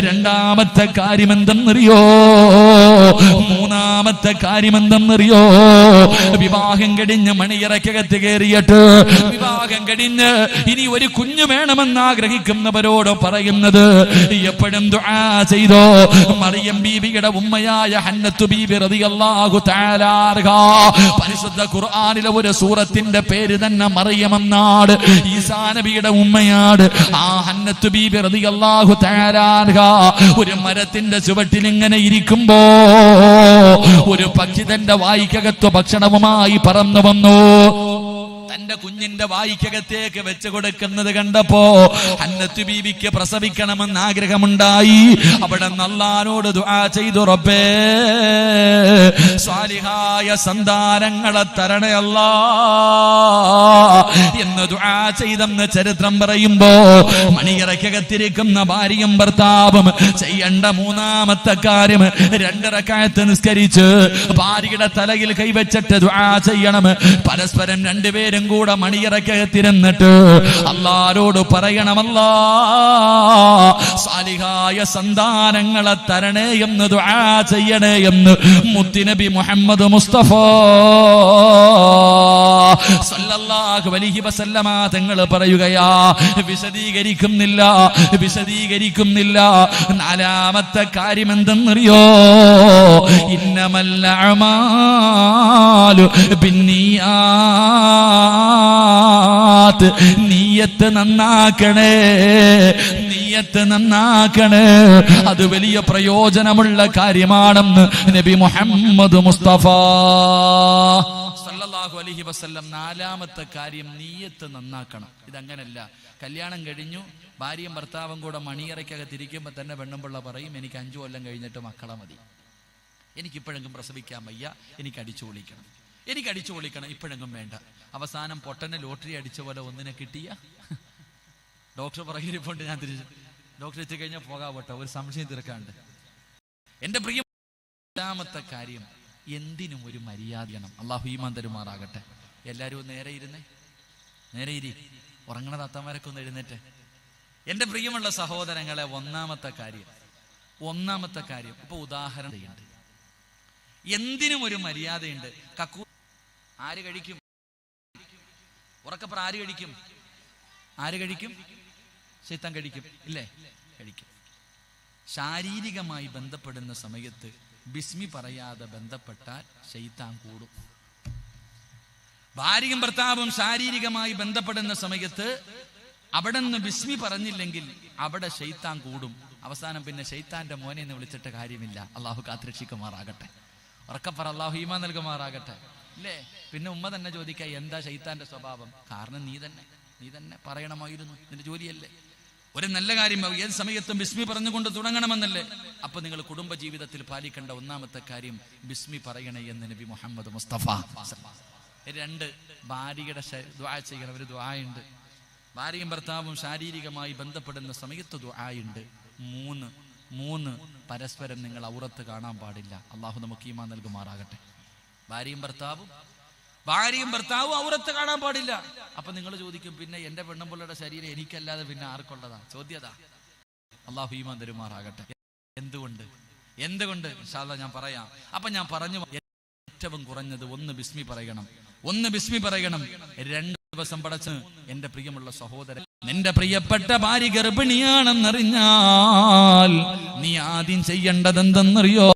രണ്ടാമത്തെ കാര്യം എന്തെന്നറിയോ? മൂന്നാമത്തെ കാര്യം എന്തെന്നറിയോ? വിവാഹം കഴിഞ്ഞ് മണിയറക്കകത്ത് കയറിയിട്ട് വിവാഹം കഴിഞ്ഞ് ഇനി ഒരു കുഞ്ഞു വേണമെന്ന് ആഗ്രഹിക്കുന്നവരോട് പറയുന്നത്, എപ്പോഴും ദുആ ചെയ്തോ. മറിയം ബീവിയുടെ ഉമ്മയായ ഹന്നത്തു ബീബി റളിയല്ലാഹു തആല അൻഹാ, പരിശുദ്ധ ഖുർആനിലെ ഒരു സൂറത്തിന്റെ പേര് തന്നെ മറിയം എന്നാണ്. ഈസാ നബിയുടെ ഉമ്മയാണ്. ആ ഹന്നത്തു ബീബി റളിയല്ലാഹു തആല അൻഹാ ഒരു മരത്തിന്റെ ചുവട്ടിൽ ഇങ്ങനെ ഇരിക്കുമ്പോ ഒരു പക്ഷി തന്റെ വായ്ക്കകത്ത് ഭക്ഷണവുമായി പറന്നു വന്നു. തന്റെ കുഞ്ഞിന്റെ വായ്ക്കകത്തേക്ക് വെച്ച് കൊടുക്കുന്നത് കണ്ടപ്പോ ഹന്നത്ത് ബീവിക്ക് പ്രസവിക്കണമെന്ന് ആഗ്രഹമുണ്ടായി. അവിടെ അല്ലാഹുവോട് ദുആ ചെയ്തു, റബ്ബേ, സ്വാലിഹായ സന്താനങ്ങളെ തരണേ അല്ലാ എന്ന് ദുആ ചെയ്തെന്ന് ചരിത്രം പറയുമ്പോ, മണിയറക്കകത്തിരിക്കുന്ന ഭാര്യയും ഭർത്താവും ചെയ്യേണ്ട മൂന്നാമത്തെ കാര്യം 2 റക്അത്ത് നിസ്കരിച്ച് ഭാര്യയുടെ തലയിൽ കൈവച്ചിട്ട് ദുആ ചെയ്യണം. പരസ്പരം രണ്ടുപേരും കൂടെ മണിയറക്കകത്തിരുന്നിട്ട് അല്ലാഹുവോട് പറയണമല്ലാ, സാലിഹായ സന്താനങ്ങളെ തരണേ എന്ന് ദുആ ചെയ്യണേ എന്ന് മുത്തുനബി മുഹമ്മദ് മുസ്തഫ സല്ലല്ലാഹു അലൈഹി വസല്ലമ തങ്ങൾ പറയുകയാ. വിശദീകരിക്കുന്നില്ല. നാലാമത്തെ കാര്യം എന്തെന്നറിയോ? ഇന്നമൽ അഅമാലു ബിന്നിയാത്ത്. നീയത്ത് നന്നാക്കണേ. അത് വലിയ പ്രയോജനമുള്ള കാര്യമാണെന്ന് നബി മുഹമ്മദ് മുസ്തഫ സല്ലല്ലാഹു അലൈഹി വസല്ലം. നാലാമത്തെ കാര്യം നീയത്ത് നന്നാക്കണം. ഇതങ്ങനല്ല, കല്യാണം കഴിഞ്ഞു ഭാര്യയും ഭർത്താവും കൂടെ മണിയറയ്ക്കകത്തിരിക്കുമ്പോൾ തന്നെ പെണ്ണുമ്പിള്ള പറയും, എനിക്ക് 5 കൊല്ലം കഴിഞ്ഞിട്ട് മക്കളെ മതി, എനിക്കിപ്പോഴെങ്കിലും പ്രസവിക്കാൻ വയ്യ, എനിക്ക് അടിച്ചു പൊളിക്കണം, ഇപ്പോഴെങ്കിലും വേണ്ട. അവസാനം പൊട്ടനെ ലോട്ടറി അടിച്ച പോലെ ഒന്നിനെ കിട്ടിയ ഡോക്ടർ പറയിരിപ്പോണ്ട് ഞാൻ തിരിച്ചു ഡോക്ടർ എത്തിക്കഴിഞ്ഞാൽ പോകാവട്ടെ, ഒരു സംശയം തീർക്കാണ്ട്. എന്റെ പ്രിയ, രണ്ടാമത്തെ കാര്യം, എന്തിനും ഒരു മര്യാദയാണ്. അള്ളാഹു ഈമാൻ തരുമാറാകട്ടെ. എല്ലാവരും നേരെ ഇരി. ഉറങ്ങണ താത്തമാരൊക്കെ ഒന്ന് എഴുന്നേറ്റ്. എന്റെ പ്രിയമുള്ള സഹോദരങ്ങളെ, ഒന്നാമത്തെ കാര്യം ഇപ്പൊ ഉദാഹരണമുണ്ട്. എന്തിനും ഒരു മര്യാദയുണ്ട്. ആര് കഴിക്കും? ഉറക്കപ്പുറം ആര് കഴിക്കും? ശൈത്താൻ കഴിക്കും, ഇല്ലേ? കഴിക്കും. ശാരീരികമായി ബന്ധപ്പെടുന്ന സമയത്ത് ബിസ്മി പറയാതെ ബന്ധപ്പെട്ടാൽ ശൈത്താൻ കൂടും. ഭാര്യയും ഭർത്താവും ശാരീരികമായി ബന്ധപ്പെടുന്ന സമയത്ത് അവിടെ നിന്ന് ബിസ്മി പറഞ്ഞില്ലെങ്കിൽ അവിടെ ശൈത്താൻ കൂടും. അവസാനം പിന്നെ ശൈത്താന്റെ മോനെ എന്ന് വിളിച്ചിട്ട് കാര്യമില്ല. അള്ളാഹു കാത്തുരക്ഷിക്കുമാറാകട്ടെ. ഉറക്കപ്പറ, അള്ളാഹു ഈമാൻ നൽകുമാറാകട്ടെ. ഇല്ലേ? പിന്നെ ഉമ്മ തന്നെ ചോദിക്കുക, എന്താ ശൈത്താന്റെ സ്വഭാവം? കാരണം നീ തന്നെ പറയണമായിരുന്നു, നിന്റെ ജോലിയല്ലേ. ഒരു നല്ല കാര്യം ഏത് സമയത്തും ബിസ്മി പറഞ്ഞുകൊണ്ട് തുടങ്ങണമെന്നല്ലേ. അപ്പൊ നിങ്ങൾ കുടുംബ ജീവിതത്തിൽ പാലിക്കേണ്ട ഒന്നാമത്തെ കാര്യം ബിസ്മി പറയണേ എന്ന് നബി മുഹമ്മദ് മുസ്തഫ. 2, ഭാര്യയുടെ ദുആ ചെയ്യണം. ഒരു ദുആയുണ്ട്. ഭാര്യയും ഭർത്താവും ശാരീരികമായി ബന്ധപ്പെടുന്ന സമയത്ത് ദുആയുണ്ട്. 3 പരസ്പരം നിങ്ങൾ ഔറത്ത് കാണാൻ പാടില്ല. അള്ളാഹു നമുക്ക് ഈമാൻ നൽകുമാറാകട്ടെ. ഭാര്യയും ഭർത്താവും ഔറത്ത് കാണാൻ പാടില്ല. അപ്പൊ നിങ്ങൾ ചോദിക്കും, പിന്നെ എന്റെ പെണ്ണുമ്പിള്ളയുടെ ശരീരം എനിക്കല്ലാതെ പിന്നെ ആർക്കുള്ളതാ? ചോദ്യതാ. അള്ളാഹു ഈമാൻ തരുമാറാകട്ടെ. എന്തുകൊണ്ട് ഇൻഷാ അല്ലാഹ് ഞാൻ പറയാം. അപ്പൊ ഞാൻ പറഞ്ഞു, ഏറ്റവും കുറഞ്ഞത് 1 ബിസ്മി പറയണം, 1 ബിസ്മി പറയണം. 2 ദിവസം പടച്ച് എന്റെ പ്രിയമുള്ള സഹോദരൻ, നിന്റെ പ്രിയപ്പെട്ട ഭാര്യ ഗർഭിണിയാണെന്നറിഞ്ഞാൽ നീ ആദ്യം ചെയ്യേണ്ടത് എന്തെന്നറിയോ?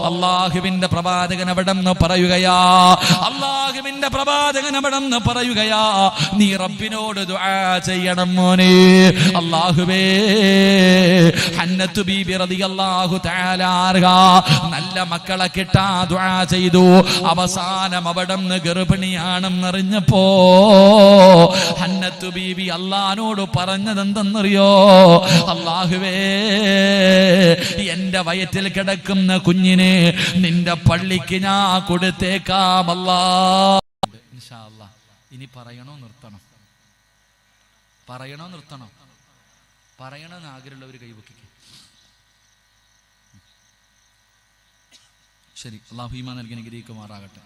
അള്ളാഹുവിന്റെ പ്രവാചകൻ അവിടെന്ന് പറയുകയാ, അള്ളാഹുവിന്റെ പ്രവാചകൻ അവിടെന്ന് പറയുകയാ, നീ റബ്ബിനോട് ദുആ ചെയ്യണം മോനെ. അള്ളാഹുവേ, ഹന്നത്തു ബീബി റളിയല്ലാഹു തആല അൻഹ നല്ല മക്കളെ കിട്ടാ ദുആ ചെയ്തു. അവസാനം അവിടെന്ന് ഗർഭിണിയാണെന്നറിഞ്ഞപ്പോ ഹന്നത്തു ബീബി അള്ളാഹിനോട് പറഞ്ഞതെന്തെന്നറിയോ? അള്ളാഹുവേ, എന്റെ വയറ്റിൽ കിടക്കുന്ന കുഞ്ഞിനെ നിന്റെ പള്ളിക്ക് ഞാൻ കൊടുത്തേക്കാമല്ലാ. ഇൻഷാ അല്ലാഹ് ഇനി പറയണോ നിർത്തണോ? പറയണമെന്ന് ആഗ്രഹമുള്ളവർ കൈവക്കിക്ക്. ശരി, അല്ലാഹു ഈമാൻ നൽകി അനുഗ്രഹിക്കുമാറാകട്ടെ.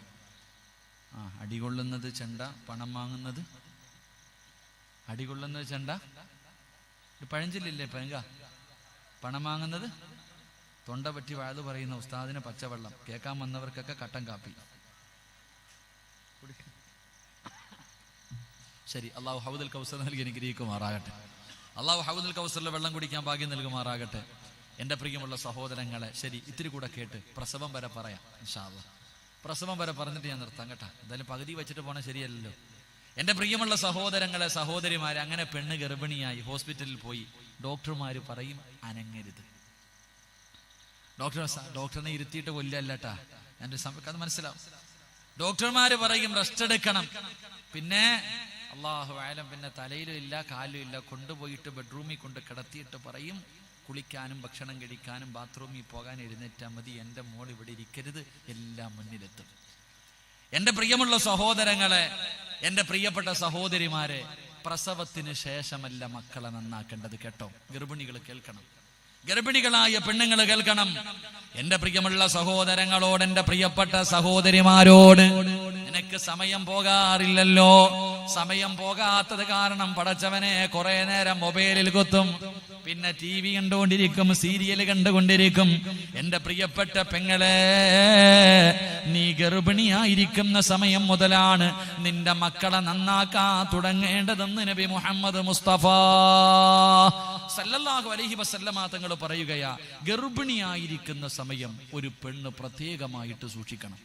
അടികൊള്ളുന്നത് ചെണ്ട, പണം വാങ്ങുന്നത് അടികൊള്ളുന്നത് ചെണ്ട. പഴഞ്ചൊല്ലില്ലേ പഴങ്ക? പണം വാങ്ങുന്നത് തൊണ്ട പറ്റി വാഴ് പറയുന്ന ഉസ്താദിന് പച്ചവെള്ളം, കേൾക്കാൻ വന്നവർക്കൊക്കെ കട്ടൻ കാപ്പി. ശരി, അള്ളാഹു ഹൗദുൽ കൗസർ നൽകി അനുഗ്രഹിക്കുമാറാകട്ടെ. അള്ളാഹു ഹൗദുൽ കൗസറിലെ വെള്ളം കുടിക്കാൻ ഭാഗ്യം നൽകുമാറാകട്ടെ. എൻ്റെ പ്രിയമുള്ള സഹോദരങ്ങളെ, ശരി, ഇത്തിരി കൂടെ കേട്ട് പ്രസവം വരെ പറയാം ഇൻഷാ അല്ലാഹ്. പ്രസവം വരെ പറഞ്ഞിട്ട് ഞാൻ നിർത്താം കേട്ടാ. എന്തായാലും പകുതി വെച്ചിട്ട് പോണേ ശരിയല്ലല്ലോ. എൻ്റെ പ്രിയമുള്ള സഹോദരങ്ങളെ, സഹോദരിമാരെ, അങ്ങനെ പെണ്ണ് ഗർഭിണിയായി ഹോസ്പിറ്റലിൽ പോയി. ഡോക്ടർമാര് പറയും അനങ്ങരുത്. ഡോക്ടറിനെ ഇരുത്തിയിട്ട് കൊല്ലല്ലേട്ടാ, എൻ്റെ അത് മനസ്സിലാവും. ഡോക്ടർമാര് പറയും റെസ്റ്റ് എടുക്കണം. പിന്നെ അല്ലാഹു അഅലം, പിന്നെ തലയിലും ഇല്ല കാലിലും ഇല്ല, കൊണ്ടുപോയിട്ട് ബെഡ്റൂമിൽ കൊണ്ട് കിടത്തിയിട്ട് പറയും കുളിക്കാനും ഭക്ഷണം കഴിക്കാനും ബാത്റൂമിൽ പോകാൻ എഴുന്നേറ്റാൽ മതി, എൻ്റെ മോൾ ഇവിടെ ഇരിക്കരുത്, എല്ലാം മുന്നിലെത്തും. എൻ്റെ പ്രിയമുള്ള സഹോദരങ്ങളെ, എൻ്റെ പ്രിയപ്പെട്ട സഹോദരിമാരെ, പ്രസവത്തിന് ശേഷമല്ല മക്കളെ നന്നാക്കേണ്ടത് കേട്ടോ. ഗർഭിണികൾ കേൾക്കണം, ഗർഭിണികളായ പെണ്ണുങ്ങൾ കേൾക്കണം. എൻ്റെ പ്രിയമുള്ള സഹോദരങ്ങളോട്, എൻ്റെ പ്രിയപ്പെട്ട സഹോദരിമാരോട്, നിനക്ക് സമയം പോകാറില്ലല്ലോ. സമയം പോകാത്തത് കാരണം പടച്ചവനെ കുറെ നേരം മൊബൈലിൽ കുത്തും, പിന്നെ TV കണ്ടുകൊണ്ടിരിക്കും, സീരിയൽ കണ്ടുകൊണ്ടിരിക്കും. എൻ്റെ പ്രിയപ്പെട്ട പെങ്ങളെ, നീ ഗർഭിണിയായിരിക്കുന്ന സമയം മുതലാണ് നിന്റെ മക്കളെ നന്നാക്കാൻ തുടങ്ങേണ്ടതെന്ന് നബി മുഹമ്മദ് മുസ്തഫ സല്ലല്ലാഹു അലൈഹി വസല്ലമ തങ്ങൾ പറയുകയാ. ഗർഭിണിയായിരിക്കുന്ന സമയം ഒരു പെണ്ണ് പ്രത്യേകമായിട്ട് സൂക്ഷിക്കണം.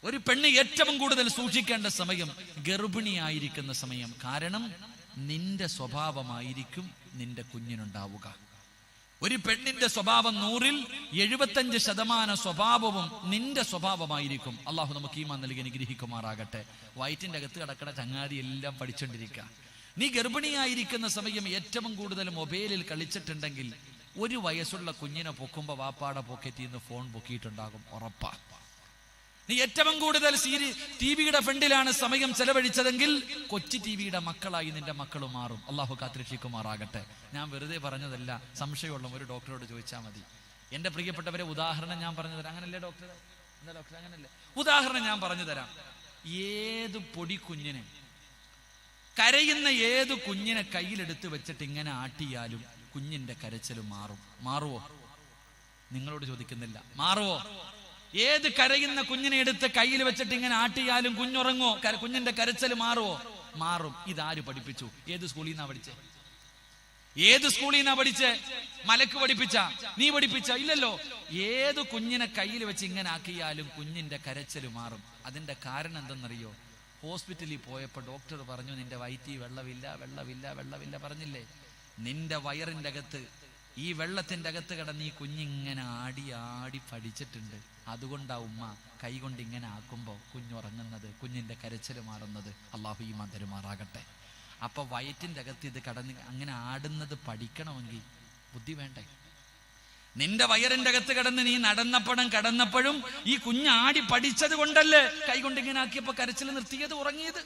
ഒരു പെണ്ണ് ഏറ്റവും കൂടുതൽ സൂക്ഷിക്കേണ്ട സമയം ഗർഭിണിയായിരിക്കുന്ന സമയം. കാരണം നിന്റെ സ്വഭാവമായിരിക്കും നിന്റെ കുഞ്ഞിനുണ്ടാവുക. ഒരു പെണ്ണിന്റെ സ്വഭാവം 100-ൽ 75% സ്വഭാവവും നിന്റെ സ്വഭാവമായിരിക്കും. അള്ളാഹു നമുക്ക് ഈമാൻ നൽകി അനുഗ്രഹിക്കുമാറാകട്ടെ. വയറ്റിന്റെ അകത്ത് കിടക്കണ ചങ്ങാതി എല്ലാം പഠിച്ചോണ്ടിരിക്കുക. നീ ഗർഭിണിയായിരിക്കുന്ന സമയം ഏറ്റവും കൂടുതൽ മൊബൈലിൽ കളിച്ചിട്ടുണ്ടെങ്കിൽ 1 വയസ്സുള്ള കുഞ്ഞിനെ പൊക്കുമ്പോ വാപ്പാടെ പോക്കറ്റിൽ നിന്ന് ഫോൺ പൊക്കിയിട്ടുണ്ടാകും, ഉറപ്പാ. നീ ഏറ്റവും കൂടുതൽ ടിവിയുടെ ഫ്രണ്ടിലാണ് സമയം ചെലവഴിച്ചതെങ്കിൽ കൊച്ചു ടിവിയുടെ മക്കളായി നിന്റെ മക്കൾ മാറും. അള്ളാഹു കാത്തിരക്ഷിക്കുമാറാകട്ടെ. ഞാൻ വെറുതെ പറഞ്ഞതല്ല, സംശയമുള്ള ഒരു ഡോക്ടറോട് ചോദിച്ചാൽ മതി. എന്റെ പ്രിയപ്പെട്ടവരെ, ഉദാഹരണം ഞാൻ പറഞ്ഞു തരാം. അങ്ങനല്ലേ ഡോക്ടർ? എന്താ ഡോക്ടർ അങ്ങനല്ലേ? ഉദാഹരണം ഞാൻ പറഞ്ഞു തരാം. ഏത് പൊടി കുഞ്ഞിനെ, കരയുന്ന ഏത് കുഞ്ഞിനെ കയ്യിലെടുത്ത് വെച്ചിട്ട് ഇങ്ങനെ ആട്ടിയാലും കുഞ്ഞിന്റെ കരച്ചിൽ മാറുവോ? നിങ്ങളോട് ചോദിക്കുന്നില്ല, മാറുവോ? ഏത് കരയുന്ന കുഞ്ഞിനെ എടുത്ത് കയ്യിൽ വെച്ചിട്ട് ഇങ്ങനെ ആട്ടിയാലും കുഞ്ഞുറങ്ങോ? കുഞ്ഞിന്റെ കരച്ചിൽ മാറുവോ? മാറും. ഇതാര് പഠിപ്പിച്ചു? ഏത് സ്കൂളിൽ നിന്നാ പഠിച്ചേ? ഏത് സ്കൂളിൽ നിന്നാ പഠിച്ചേ? മലക്ക് പഠിപ്പിച്ച? നീ പഠിപ്പിച്ച? ഇല്ലല്ലോ. ഏത് കുഞ്ഞിനെ കയ്യിൽ വെച്ച് ഇങ്ങനെ ആക്കിയാലും കുഞ്ഞിന്റെ കരച്ചിൽ മാറും. അതിന്റെ കാരണം എന്തെന്നറിയോ? ഹോസ്പിറ്റലിൽ പോയപ്പോ ഡോക്ടർ പറഞ്ഞു, നിന്റെ വയറ്റിൽ വെള്ളമില്ല പറഞ്ഞില്ലേ? നിന്റെ വയറിന്റെ അകത്ത്, ഈ വെള്ളത്തിന്റെ അകത്ത് കിടന്ന് ഈ കുഞ്ഞിങ്ങനെ ആടി പഠിച്ചിട്ടുണ്ട്. അതുകൊണ്ടാ ഉമ്മ കൈ കൊണ്ട് ഇങ്ങനെ ആക്കുമ്പോ കുഞ്ഞുറങ്ങുന്നത്, കുഞ്ഞിന്റെ കരച്ചിൽ മാറുന്നത്. അള്ളാഹു ഈമാൻ തരുമാറാകട്ടെ. അപ്പൊ വയറ്റിന്റെ അകത്ത് ഇത് കടന്ന് അങ്ങനെ ആടുന്നത് പഠിക്കണമെങ്കിൽ ബുദ്ധി വേണ്ടേ? നിന്റെ വയറിന്റെ അകത്ത് കിടന്ന് നീ കടന്നപ്പോഴും ഈ കുഞ്ഞ് ആടി പഠിച്ചത് കൊണ്ടല്ലേ കൈ കൊണ്ട് ഇങ്ങനെ ആക്കിയപ്പോ കരച്ചിൽ നിർത്തിയത്, ഉറങ്ങിയത്.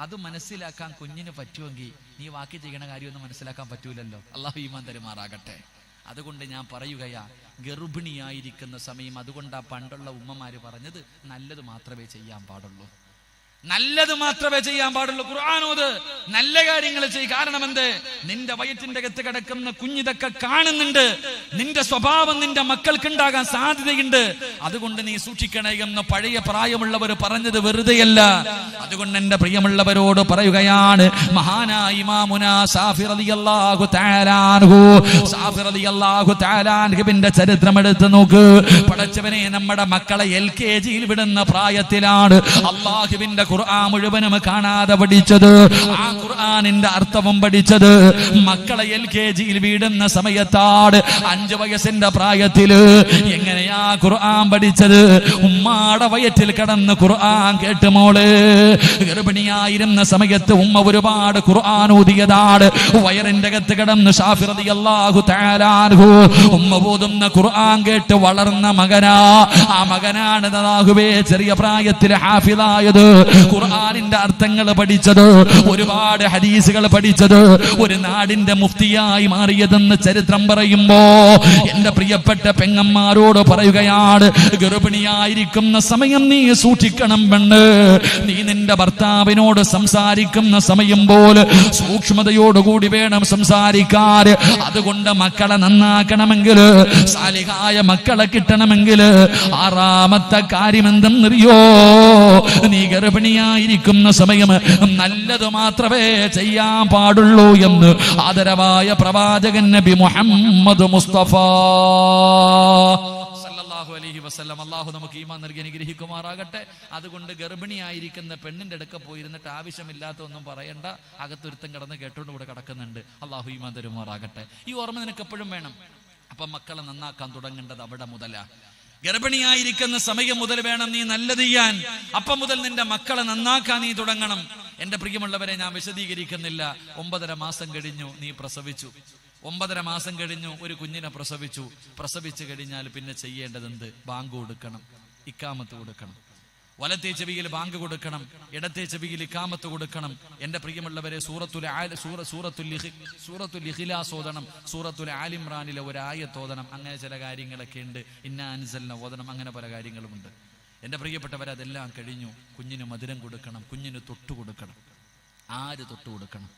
അത് മനസ്സിലാക്കാൻ കുഞ്ഞിന് പറ്റുമെങ്കിൽ നീ ബാക്കി ചെയ്യണ കാര്യമൊന്നും മനസ്സിലാക്കാൻ പറ്റൂലല്ലോ. അള്ളാഹു ഈമാൻ തരുമാറാകട്ടെ. അതുകൊണ്ട് ഞാൻ പറയുകയാ, ഗർഭിണിയായിരിക്കുന്ന സമയം, അതുകൊണ്ടാ പണ്ടുള്ള ഉമ്മമാര് പറഞ്ഞത് നല്ലത് മാത്രമേ ചെയ്യാൻ പാടുള്ളൂ. നല്ലത് മാത്രമേ ചെയ്യാൻ പാടുള്ളൂ. ഖുർആനോത്, നല്ല കാര്യങ്ങൾ ചെയ്യും. കാരണം എന്ത്? നിന്റെ വയറ്റിന്റെ അകത്ത് കിടക്കുന്ന കുഞ്ഞിതൊക്കെ കാണുന്നുണ്ട്. നിന്റെ സ്വഭാവം നിന്റെ മക്കൾക്ക് ഉണ്ടാകാൻ സാധ്യതയുണ്ട്. അതുകൊണ്ട് നീ സൂക്ഷിക്കണേ എന്ന് പഴയ പ്രായമുള്ളവർ പറഞ്ഞത് വെറുതെയല്ല. അതുകൊണ്ട് എന്റെ പ്രിയമുള്ളവരോട് പറയുകയാണ്, മഹാനായ ഇമാമുനാ ശാഫി റളിയല്ലാഹു തആല അൻഹു, ശാഫി റളിയല്ലാഹു തആല അൻഹുവിന്റെ ചരിത്രം എടുത്ത് നോക്ക്. പടച്ചവനെ, നമ്മുടെ മക്കളെ LKG-യിൽ വിടുന്ന പ്രായത്തിലാണ് അല്ലാഹുവിന്റെ ഖുർആൻ മുഴുവനും കാണാതെ പഠിച്ചത്. ആ ഖുർആനിന്റെ അർത്ഥവും പഠിച്ചത്. മക്കളെ LKG-യിൽ വീടുന്ന സമയത്താണ് 5 വയസ്സിന്റെ പ്രായത്തില്. എങ്ങനെയാ ഖുർആൻ പഠിച്ചത്? ഉമ്മാടെ വയറ്റിൽ കിടന്ന് ഖുർആൻ കേട്ട് മോള്. ഗർഭിണിയായിരുന്ന സമയത്ത് ഉമ്മ ഒരുപാട് ഖുർആൻ ഓതിയതാണ്. വയറിന്റെ അകത്ത് കിടന്ന് ശാഫി റളിയല്ലാഹു തആല അൻഹു ഉമ്മ ഓതുന്ന ഖുർആൻ കേട്ട് വളർന്ന മകനാ. ആ മകനാണ് അല്ലാഹുവേ ചെറിയ പ്രായത്തിൽ ഹാഫിളായത്, ഖുർആനിന്റെ അർത്ഥങ്ങൾ പഠിച്ചത്, ഒരുപാട് ഹദീസുകൾ പഠിച്ചത്, ഒരു നാടിന്റെ മുഫ്തിയായി മാറിയതെന്ന് ചരിത്രം പറയുമ്പോ എന്റെ പ്രിയപ്പെട്ട പെങ്ങന്മാരോട് പറയുകയാണ്, ഗർഭിണിയായിരിക്കുന്ന സമയം നീ സൂക്ഷിക്കണം പെണ്ണ്. നീ നിന്റെ ഭർത്താവിനോട് സംസാരിക്കുന്ന സമയം പോലെ സൂക്ഷ്മതയോടുകൂടി വേണം സംസാരിക്കാൻ. അതുകൊണ്ട് മക്കളെ നന്നാക്കണമെങ്കിൽ, സാലിഹായ മക്കളെ കിട്ടണമെങ്കിൽ 6ാമത്തെ കാര്യം എന്തെന്നറിയോ? നീ ഗർഭിണിയായിരിക്കുന്ന സമയം നല്ലത് മാത്രമേ ചെയ്യാൻ പാടുള്ളൂ എന്ന് ആദരവായ പ്രവാചകൻ നബി മുഹമ്മദ് മുസ്തഫ സല്ലല്ലാഹു അലൈഹി വസല്ലം. അല്ലാഹു നമുക്ക് ഈമാൻ നൽകി അനുഗ്രഹിക്കുമാറാകട്ടെ. അതുകൊണ്ട് ഗർഭിണിയായിരിക്കുന്ന പെണ്ണിന്റെ അടുക്ക പോയിരുന്നിട്ട് ആവശ്യമില്ലാത്ത ഒന്നും പറയണ്ട. അകത്തൊരുത്തം കിടന്ന് കേട്ടോണ്ട് കൂടെ കിടക്കുന്നുണ്ട്. അല്ലാഹു ഈമാൻ തരുമാറാകട്ടെ. ഈ ഓർമ്മ നിനക്ക് എപ്പോഴും വേണം. അപ്പൊ മക്കളെ നന്നാക്കാൻ തുടങ്ങേണ്ടത് അവിടെ മുതലാ. ഗർഭിണിയായിരിക്കുന്ന സമയം മുതൽ വേണം നീ നല്ലത് ചെയ്യാൻ. അപ്പം മുതൽ നിന്റെ മക്കളെ നന്നാക്കാൻ നീ തുടങ്ങണം. എന്റെ പ്രിയമുള്ളവരെ, ഞാൻ വിശദീകരിക്കുന്നില്ല. 9.5 മാസം കഴിഞ്ഞു നീ പ്രസവിച്ചു. 9.5 മാസം കഴിഞ്ഞു ഒരു കുഞ്ഞിനെ പ്രസവിച്ചു. പ്രസവിച്ചു കഴിഞ്ഞാൽ പിന്നെ ചെയ്യേണ്ടതെന്ത്? ബാങ്ക് കൊടുക്കണം, ഇക്കാമത്ത് കൊടുക്കണം. വലത്തെ ചെവിയിൽ ബാങ്ക് കൊടുക്കണം, ഇടത്തെ ചെവിയിൽ ഇക്കാമത്ത് കൊടുക്കണം. എന്റെ പ്രിയമുള്ളവരെ, സൂറത്തുൽ ഇഖ്ലാസ് ഓതണം, സൂറത്തുൽ ആൽ ഇംറാനിലെ ഒരു ആയത്ത് ഓതണം. അങ്ങനെ ചില കാര്യങ്ങളൊക്കെ ഉണ്ട്. ഇന്നാ അൻസൽനാ ഓതണം. അങ്ങനെ പല കാര്യങ്ങളുമുണ്ട്. എന്റെ പ്രിയപ്പെട്ടവരെ, അതെല്ലാം കഴിഞ്ഞു. കുഞ്ഞിന് മധുരം കൊടുക്കണം, കുഞ്ഞിന് തൊട്ടു കൊടുക്കണം. ആര് തൊട്ടു കൊടുക്കണം?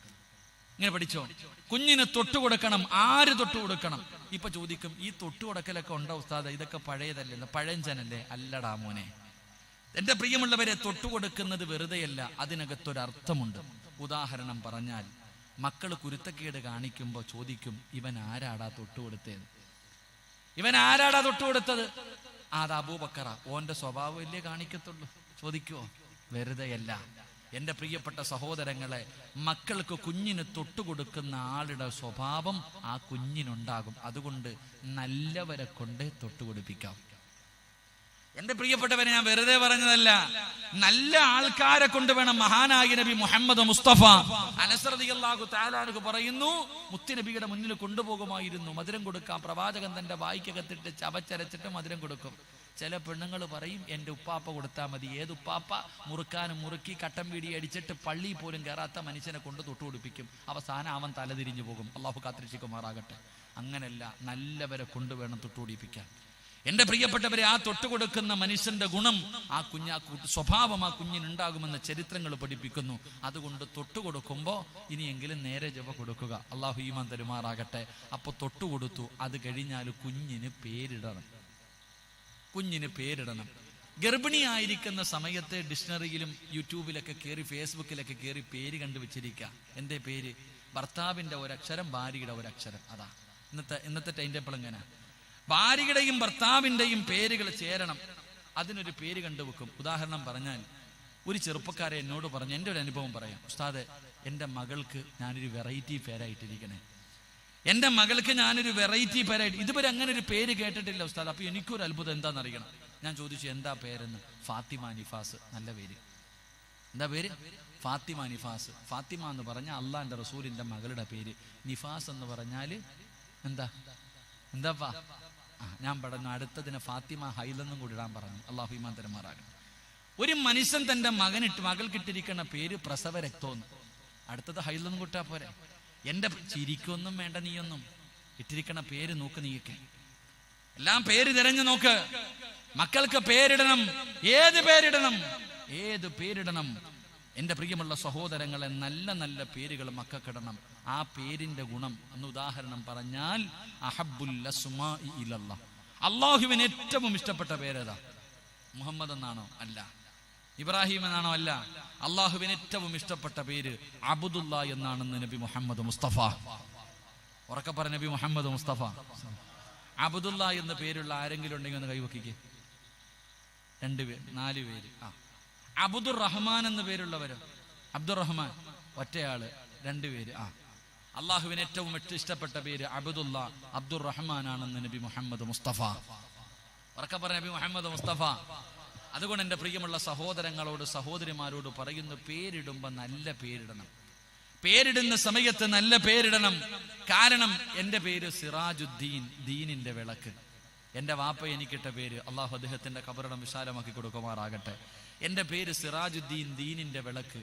ഇങ്ങനെ പഠിച്ചോ, കുഞ്ഞിന് തൊട്ടു കൊടുക്കണം. ആര് തൊട്ടു കൊടുക്കണം? ഇപ്പൊ ചോദിക്കും, ഈ തൊട്ടു കൊടുക്കലൊക്കെ ഉണ്ടോ ഉസ്താദ്? ഇതൊക്കെ പഴയതല്ലേ, പഴഞ്ചനല്ലേ? അല്ലടാ മോനെ. എന്റെ പ്രിയമുള്ളവരെ, തൊട്ടുകൊടുക്കുന്നത് വെറുതെയല്ല, അതിനകത്തൊരർത്ഥമുണ്ട്. ഉദാഹരണം പറഞ്ഞാൽ, മക്കൾ കുരുത്തക്കേട് കാണിക്കുമ്പോൾ ചോദിക്കും, ഇവൻ ആരാടാ തൊട്ടുകൊടുത്തത്? ഇവൻ ആരാടാ തൊട്ടുകൊടുത്തത്? അത് അബൂബക്കറ. ഓന്റെ സ്വഭാവമല്ലേ കാണിക്കത്തുള്ളൂ? ചോദിക്കുവോ? വെറുതെയല്ല. എന്റെ പ്രിയപ്പെട്ട സഹോദരങ്ങളെ, മക്കൾക്ക് കുഞ്ഞിന് തൊട്ടുകൊടുക്കുന്ന ആളുടെ സ്വഭാവം ആ കുഞ്ഞിനുണ്ടാകും. അതുകൊണ്ട് നല്ലവരെ കൊണ്ടേ തൊട്ടുകൊടുപ്പിക്കാം. എന്റെ പ്രിയപ്പെട്ടവരെ, ഞാൻ വെറുതെ പറഞ്ഞതല്ല, നല്ല ആൾക്കാരെ കൊണ്ട് വേണം. മഹാനായ നബി മുഹമ്മദ് മുസ്തഫ അനസ് റളിയല്ലാഹു തആല അൻഹു പറയുന്നു, മുത്തുനബിയുടെ മുന്നിൽ കൊണ്ടുപോകുമായിരുന്നു മധുരം കൊടുക്കാൻ. പ്രവാചകൻ തന്റെ വായിക്കകത്തിട്ട് ചവച്ചരച്ചിട്ട് മധുരം കൊടുക്കും. ചില പെണ്ണുങ്ങൾ പറയും, എന്റെ ഉപ്പാപ്പ കൊടുത്താൽ മതി. ഏത് ഉപ്പാപ്പ? മുറുക്കാനും മുറുക്കി കട്ടൻ വീടി അടിച്ചിട്ട് പള്ളിയിൽ പോലും കയറാത്ത മനുഷ്യനെ കൊണ്ട് തൊട്ടുപിടിപ്പിക്കും. അവസാനം അവൻ തലതിരിഞ്ഞു പോകും. അള്ളാഹു കാത്തിരക്ഷിക്കുമാറാകട്ടെ. അങ്ങനല്ല, നല്ലവരെ കൊണ്ടുവേണം തൊട്ടുപിടിപ്പിക്കാൻ. എന്റെ പ്രിയപ്പെട്ടവരെ, ആ തൊട്ടുകൊടുക്കുന്ന മനുഷ്യന്റെ ഗുണം, ആ സ്വഭാവം ആ കുഞ്ഞിനുണ്ടാകുമെന്ന് ചരിത്രങ്ങൾ പഠിപ്പിക്കുന്നു. അതുകൊണ്ട് തൊട്ടുകൊടുക്കുമ്പോ ഇനിയെങ്കിലും നേരെ ജവ കൊടുക്കുക. അള്ളാഹു ഈമാൻ തരുമാറാകട്ടെ. അപ്പൊ തൊട്ടുകൊടുത്തു. അത് കഴിഞ്ഞാൽ കുഞ്ഞിന് പേരിടണം. കുഞ്ഞിന് പേരിടണം. ഗർഭിണിയായിരിക്കുന്ന സമയത്ത് ഡിക്ഷണറിയിലും യൂട്യൂബിലൊക്കെ കയറി, ഫേസ്ബുക്കിലൊക്കെ കയറി പേര് കണ്ടുവച്ചിരിക്കുക. എന്റെ പേര്? ഭർത്താവിന്റെ ഒരക്ഷരം, ഭാര്യയുടെ ഒരക്ഷരം. അതാ ഇന്നത്തെ ടൈം ടേബിൾ. എങ്ങനെ? ഭാര്യയുടെയും ഭർത്താവിന്റെയും പേരുകൾ ചേരണം. അതിനൊരു പേര് കണ്ടുവെക്കും. ഉദാഹരണം പറഞ്ഞാൽ, ഒരു ചെറുപ്പക്കാരെ എന്നോട് പറഞ്ഞു, എൻ്റെ ഒരു അനുഭവം പറയാം. ഉസ്താദെ, എൻ്റെ മകൾക്ക് ഞാനൊരു വെറൈറ്റി പേരായിട്ടിരിക്കണേ. എൻ്റെ മകൾക്ക് ഞാനൊരു വെറൈറ്റി പേരായിട്ട്, ഇതുവരെ അങ്ങനെ ഒരു പേര് കേട്ടിട്ടില്ല ഉസ്താദ്. അപ്പൊ എനിക്കൊരു അത്ഭുതം എന്താണെന്നറിയണം. ഞാൻ ചോദിച്ചു, എന്താ പേരെന്ന്? ഫാത്തിമ നിഫാസ്. നല്ല പേര്. എന്താ പേര്? ഫാത്തിമ നിഫാസ്. ഫാത്തിമ എന്ന് പറഞ്ഞാൽ അള്ളാന്റെ റസൂലിന്റെ മകളുടെ പേര്. നിഫാസ് എന്ന് പറഞ്ഞാൽ എന്താപ്പാ? ഞാൻ പറഞ്ഞു, അടുത്തതിന് ഫാത്തിമ ഹൈലെന്നും കൂടി ഇടാൻ പറഞ്ഞു. അള്ളാഹു ഈമാൻ തരുമാറാകട്ടെ. ഒരു മനുഷ്യൻ തന്റെ മകൾക്കിട്ടിരിക്കുന്ന പേര് പ്രസവ രക്തമെന്ന്. അടുത്തത് ഹൈലെന്നും കൂട്ടാ പോരെ. എന്റെ ചിരിക്കൊന്നും വേണ്ട, നീയൊന്നും ഇട്ടിരിക്കണ പേര് നോക്ക്. നീയൊക്കെ എല്ലാം പേര് തിരഞ്ഞു നോക്ക്. മക്കൾക്ക് പേരിടണം. ഏത് പേരിടണം? എൻ്റെ പ്രിയമുള്ള സഹോദരങ്ങളെ, നല്ല നല്ല പേരുകൾ മക്കൾക്കിടണം. ആ പേരിന്റെ ഗുണം എന്ന് ഉദാഹരണം പറഞ്ഞാൽ അഹബ്ബുൽ അസ്മാഇ ഇലല്ലാഹ്, അള്ളാഹുവിന് ഏറ്റവും ഇഷ്ടപ്പെട്ട പേരേതാ? മുഹമ്മദ് എന്നാണോ? അല്ല. ഇബ്രാഹിം എന്നാണോ? അല്ല. അള്ളാഹുവിന് ഏറ്റവും ഇഷ്ടപ്പെട്ട പേര് അബ്ദുല്ല എന്നാണെന്ന് നബി മുഹമ്മദ് മുസ്തഫ. ഉറക്കെ പറഞ്ഞ നബി മുഹമ്മദ് മുസ്തഫ. അബ്ദുല്ല എന്ന പേരുള്ള ആരെങ്കിലും ഉണ്ടെങ്കിൽ ഒന്ന് കൈവക്കിക്കേ. 2 പേര്, 4 പേര്. അബ്ദുർ റഹ്മാൻ എന്ന പേരുള്ളവരോ? അബ്ദുറഹ്മാൻ ഒറ്റയാള്, 2 പേര്. അള്ളാഹുവിന് ഏറ്റവും ഇഷ്ടപ്പെട്ട പേര് അബ്ദുല്ല, അബ്ദുർ റഹ്മാൻ ആണെന്ന് നബി മുഹമ്മദ് മുസ്തഫ. ഉറക്കെ പറഞ്ഞ നബി മുഹമ്മദ് മുസ്തഫ. അതുകൊണ്ട് എൻ്റെ പ്രിയമുള്ള സഹോദരങ്ങളോട് സഹോദരിമാരോട് പറയുന്നു, പേരിടുമ്പോ നല്ല പേരിടണം. പേരിടുന്ന സമയത്ത് നല്ല പേരിടണം. കാരണം എൻ്റെ പേര് സിറാജുദ്ദീൻ, ദീനിന്റെ വിളക്ക്. എൻ്റെ വാപ്പ എനിക്കിട്ട പേര്, അള്ളാഹു അദ്ദേഹത്തിന്റെ ഖബറിടം വിശാലമാക്കി കൊടുക്കുമാറാകട്ടെ. എൻ്റെ പേര് സിറാജുദ്ദീൻ, ദീനിന്റെ വിളക്ക്.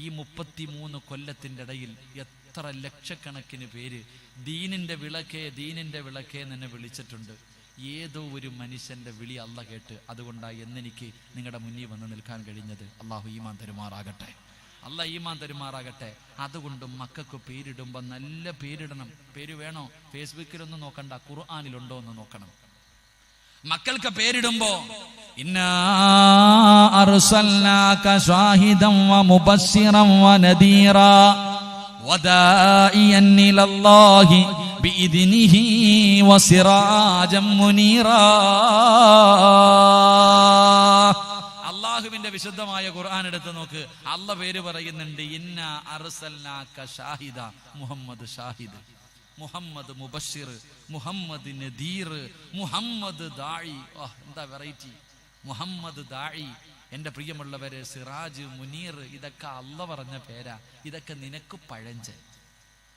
ഈ 33 കൊല്ലത്തിന്റെ ഇടയിൽ എത്ര ലക്ഷക്കണക്കിന് പേര് ദീനിന്റെ വിളക്കേ, ദീനിന്റെ വിളക്കേ എന്നെ വിളിച്ചിട്ടുണ്ട്. ഏതോ ഒരു മനുഷ്യന്റെ വിളി അല്ല കേട്ട് അതുകൊണ്ടാണ് എന്നെനിക്ക് നിങ്ങളുടെ മുന്നിൽ വന്ന് നിൽക്കാൻ കഴിഞ്ഞത്. അള്ളാഹു ഈമാൻ തരുമാറാകട്ടെ, അള്ളാഹ് ഈമാൻ തരുമാറാകട്ടെ. അതുകൊണ്ട് മക്കൾക്ക് പേരിടുമ്പോൾ നല്ല പേരിടണം. പേര് വേണോ? ഫേസ്ബുക്കിലൊന്നും നോക്കണ്ട, ഖുർആനിലുണ്ടോ എന്ന് നോക്കണം. മക്കൾക്ക് പേരിടുമ്പോ ഇന്നാ അർസൽനാക ഷാഹിദൻ വമുബശ്ശിറൻ വനദീറാ വദാഇയൻ ഇലല്ലാഹി ബിഇദ്നിഹി വസിറാജൻ മുനീറാ. അല്ലാഹുവിന്റെ വിശുദ്ധമായ ഖുർആൻ എടുത്ത് നോക്ക്. അല്ലാഹ് പേര് പറയുന്നുണ്ട്, ഇന്നാ അർസൽനാക ഷാഹിദ, മുഹമ്മദ് ഷാഹിദ്, മുഹമ്മദ് മുബശ്ശിർ, മുഹമ്മദ് നദീർ, മുഹമ്മദ് ദാഇ. എന്താ വെറൈറ്റി! മുഹമ്മദ് ദാഇ. എൻ്റെ പ്രിയമുള്ളവരെ, സിറാജ്, മുനീർ, ഇതൊക്കെ അല്ലാഹ് പറഞ്ഞ പേരാ. ഇതൊക്കെ നിനക്ക് പഴഞ്ചൻ,